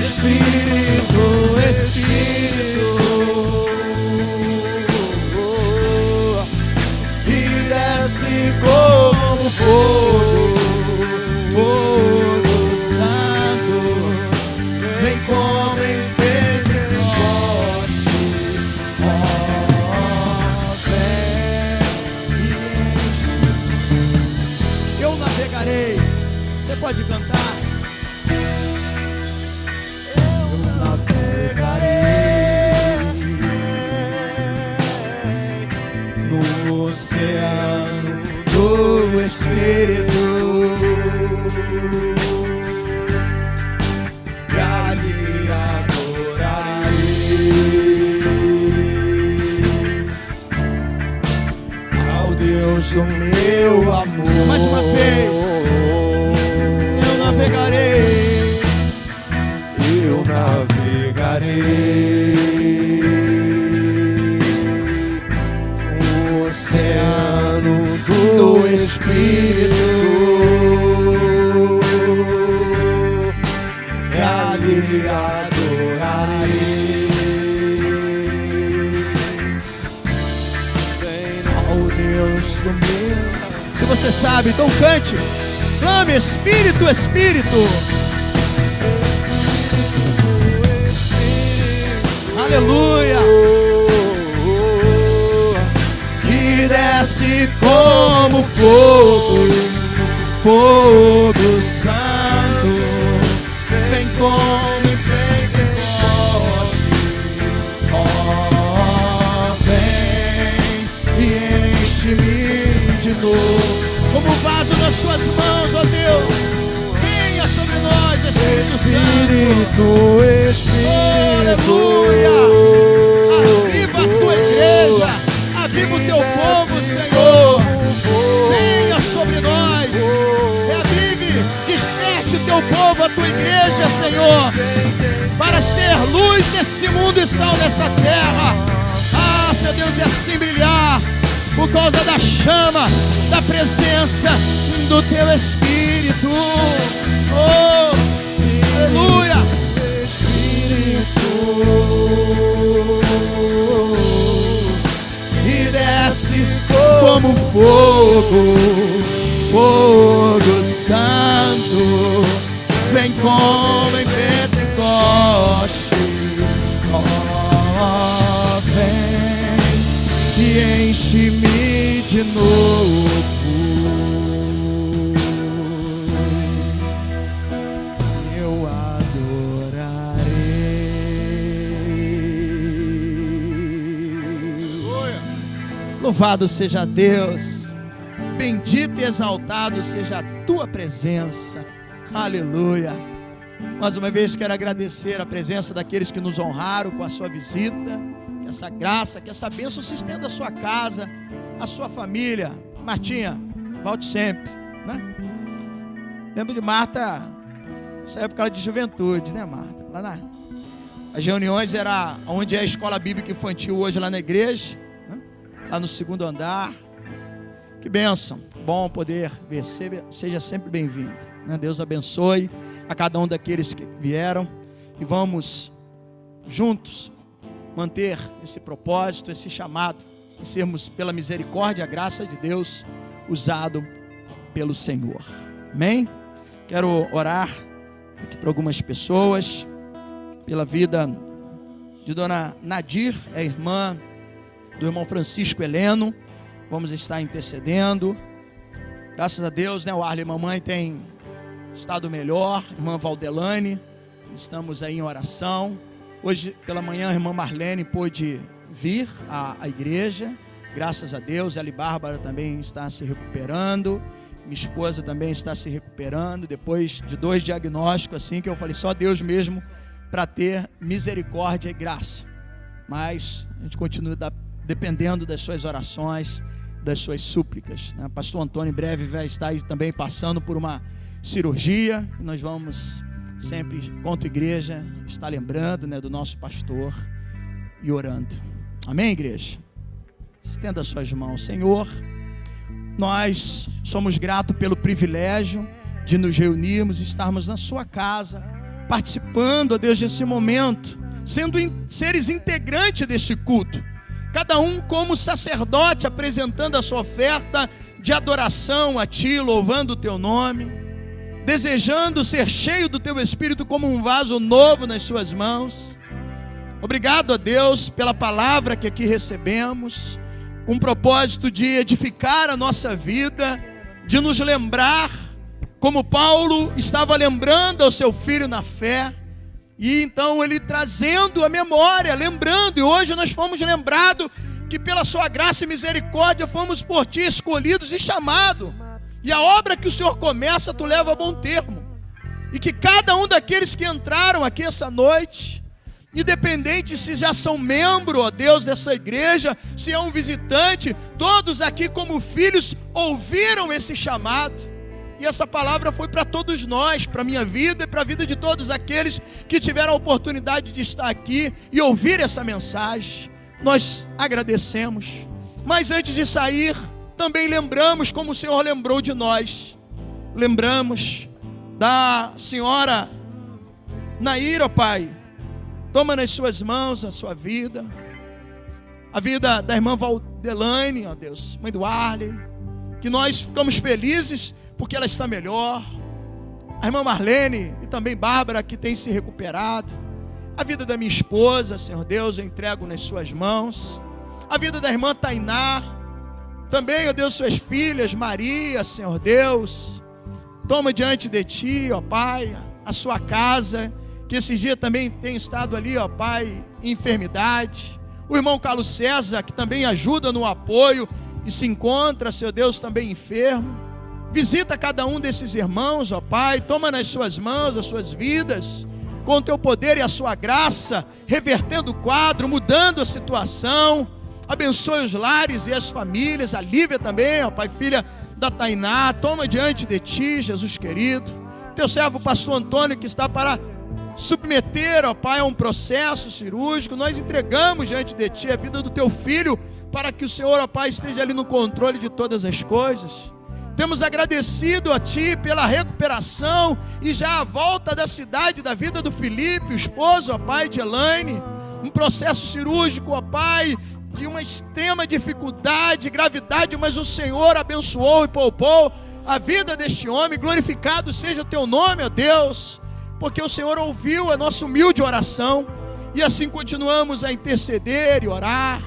Espírito, Espírito, que desce como fogo, fogo santo, vem como em Pentecostes, vem e enche. Eu navegarei, você pode cantar. No oceano do Espírito, e ali adorarei ao Deus do meu amor. Mais uma vez, eu navegarei, eu navegarei o oceano do Espírito, e ali adorarei ao Deus do meu. Se você sabe, então cante, clame: Espírito, Espírito. Aleluia. Que desce como fogo, fogo santo, vem como em Pentecoste. Oh, vem e enche-me de novo, como vaso nas suas mãos, ó Deus. Venha sobre nós, Espírito Santo. Espírito, aleluia. Aviva a tua igreja, aviva o teu povo, Senhor. Venha sobre nós, reavive, desperte o teu povo, a tua igreja, Senhor, para ser luz nesse mundo e sal nessa terra. Ah, seu Deus, é assim brilhar por causa da chama, da presença do teu Espírito. Oh, aleluia. Espírito, e desce como fogo, fogo santo, vem como em Pentecoste. Oh, vem e enche-me de novo. Eu adorarei. Louvado seja Deus, bendito e exaltado seja a tua presença. Aleluia. Mais uma vez quero agradecer a presença daqueles que nos honraram com a sua visita. Que essa graça, que essa bênção se estenda à sua casa, à sua família. Martinha, volte sempre, né? Lembro de Marta, essa época de juventude, né, Marta? As reuniões era onde é a escola bíblica infantil hoje lá na igreja, né? Lá no segundo andar. Que bênção, bom poder ver, seja sempre bem-vindo, né? Deus abençoe a cada um daqueles que vieram, e vamos juntos manter esse propósito, esse chamado, de sermos, pela misericórdia e a graça de Deus, usado pelo Senhor. Amém? Quero orar aqui para algumas pessoas, pela vida de Dona Nadir, a irmã do irmão Francisco Heleno. Vamos estar intercedendo. Graças a Deus, né? O Arley e mamãe tem estado melhor. Irmã Valdelane, estamos aí em oração. Hoje pela manhã a irmã Marlene pôde vir à igreja. Graças a Deus. A Bárbara também está se recuperando. Minha esposa também está se recuperando. Depois de 2 diagnósticos assim, que eu falei, só Deus mesmo para ter misericórdia e graça. Mas a gente continua dependendo das suas orações, das suas súplicas, né? Pastor Antônio em breve vai estar aí também passando por uma cirurgia. Nós vamos sempre, enquanto igreja, estar lembrando, né, do nosso pastor e orando. Amém, igreja? Estenda as suas mãos. Senhor, nós somos gratos pelo privilégio de nos reunirmos, estarmos na sua casa, participando, ó Deus, desse momento, sendo seres integrantes deste culto, cada um como sacerdote, apresentando a sua oferta de adoração a Ti, louvando o Teu nome, desejando ser cheio do Teu Espírito como um vaso novo nas Suas mãos. Obrigado a Deus pela palavra que aqui recebemos, com o propósito de edificar a nossa vida, de nos lembrar, como Paulo estava lembrando ao seu filho na fé, e então ele trazendo a memória, lembrando, e hoje nós fomos lembrados que pela sua graça e misericórdia fomos por ti escolhidos e chamados. E a obra que o Senhor começa, tu leva a bom termo. E que cada um daqueles que entraram aqui essa noite, independente se já são membro, ó Deus, dessa igreja, se é um visitante, todos aqui como filhos ouviram esse chamado. E essa palavra foi para todos nós, para a minha vida e para a vida de todos aqueles que tiveram a oportunidade de estar aqui e ouvir essa mensagem. Nós agradecemos. Mas antes de sair, também lembramos como o Senhor lembrou de nós. Lembramos da senhora Nair, ó Pai. Toma nas suas mãos a sua vida. A vida da irmã Valdelaine, ó Deus, mãe do Arley. Que nós ficamos felizes porque ela está melhor. A irmã Marlene e também Bárbara, que tem se recuperado. A vida da minha esposa, Senhor Deus, eu entrego nas suas mãos. A vida da irmã Tainá. Também, ó Deus, suas filhas, Maria, Senhor Deus. Toma diante de ti, ó Pai, a sua casa, que esses dias também tem estado ali, ó Pai, em enfermidade. O irmão Carlos César, que também ajuda no apoio e se encontra, Senhor Deus, também enfermo. Visita cada um desses irmãos, ó Pai, toma nas suas mãos as suas vidas, com o teu poder e a sua graça, revertendo o quadro, mudando a situação. Abençoe os lares e as famílias, a Lívia também, ó Pai, filha da Tainá, toma diante de ti, Jesus querido. Teu servo, pastor Antônio, que está para submeter, ó Pai, a um processo cirúrgico, nós entregamos diante de ti a vida do teu filho, para que o Senhor, ó Pai, esteja ali no controle de todas as coisas. Temos agradecido a Ti pela recuperação e já a volta da cidade, da vida do Felipe, o esposo, ó Pai, de Elaine. Um processo cirúrgico, ó Pai, de uma extrema dificuldade, gravidade, mas o Senhor abençoou e poupou a vida deste homem. Glorificado seja o Teu nome, ó Deus, porque o Senhor ouviu a nossa humilde oração e assim continuamos a interceder e orar,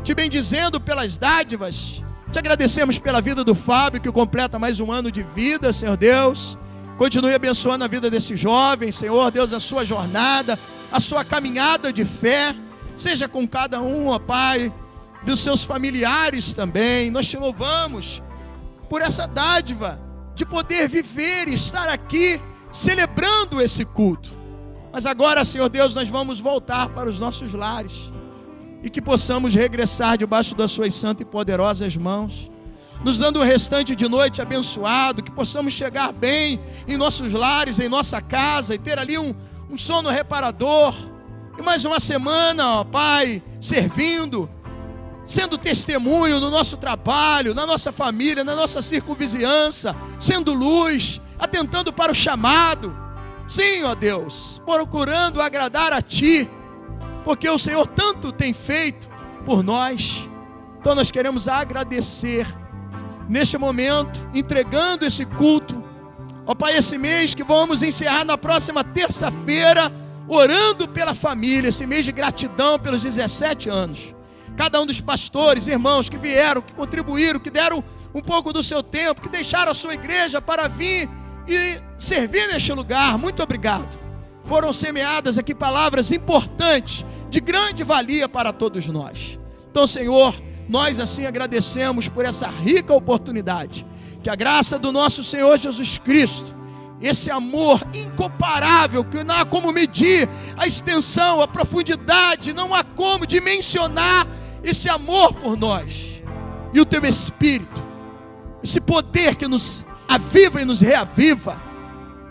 Te bendizendo pelas dádivas. Te agradecemos pela vida do Fábio, que completa mais um ano de vida, Senhor Deus. Continue abençoando a vida desse jovem, Senhor Deus, a sua jornada, a sua caminhada de fé. Seja com cada um, ó Pai, dos seus familiares também. Nós te louvamos por essa dádiva de poder viver e estar aqui celebrando esse culto. Mas agora, Senhor Deus, nós vamos voltar para os nossos lares. E que possamos regressar debaixo das suas santas e poderosas mãos, nos dando um restante de noite abençoado, que possamos chegar bem em nossos lares, em nossa casa, e ter ali um sono reparador, e mais uma semana, ó Pai, servindo, sendo testemunho no nosso trabalho, na nossa família, na nossa circunvizinhança, sendo luz, atentando para o chamado. Sim, ó Deus, procurando agradar a Ti, porque o Senhor tanto tem feito por nós. Então nós queremos agradecer neste momento, entregando esse culto, ó Pai, esse mês que vamos encerrar na próxima terça-feira, orando pela família, esse mês de gratidão pelos 17 anos. Cada um dos pastores, irmãos que vieram, que contribuíram, que deram um pouco do seu tempo, que deixaram a sua igreja para vir e servir neste lugar, muito obrigado. Foram semeadas aqui palavras importantes, de grande valia para todos nós. Então, Senhor, nós assim agradecemos por essa rica oportunidade. Que a graça do nosso Senhor Jesus Cristo, esse amor incomparável, que não há como medir a extensão, a profundidade, não há como dimensionar esse amor por nós. E o Teu Espírito, esse poder que nos aviva e nos reaviva,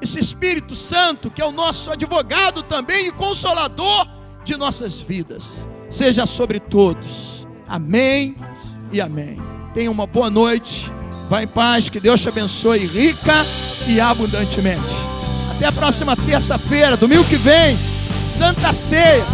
esse Espírito Santo que é o nosso advogado também e consolador de nossas vidas, seja sobre todos. Amém e amém. Tenha uma boa noite, vá em paz, que Deus te abençoe rica e abundantemente. Até a próxima terça-feira, domingo que vem, Santa Ceia.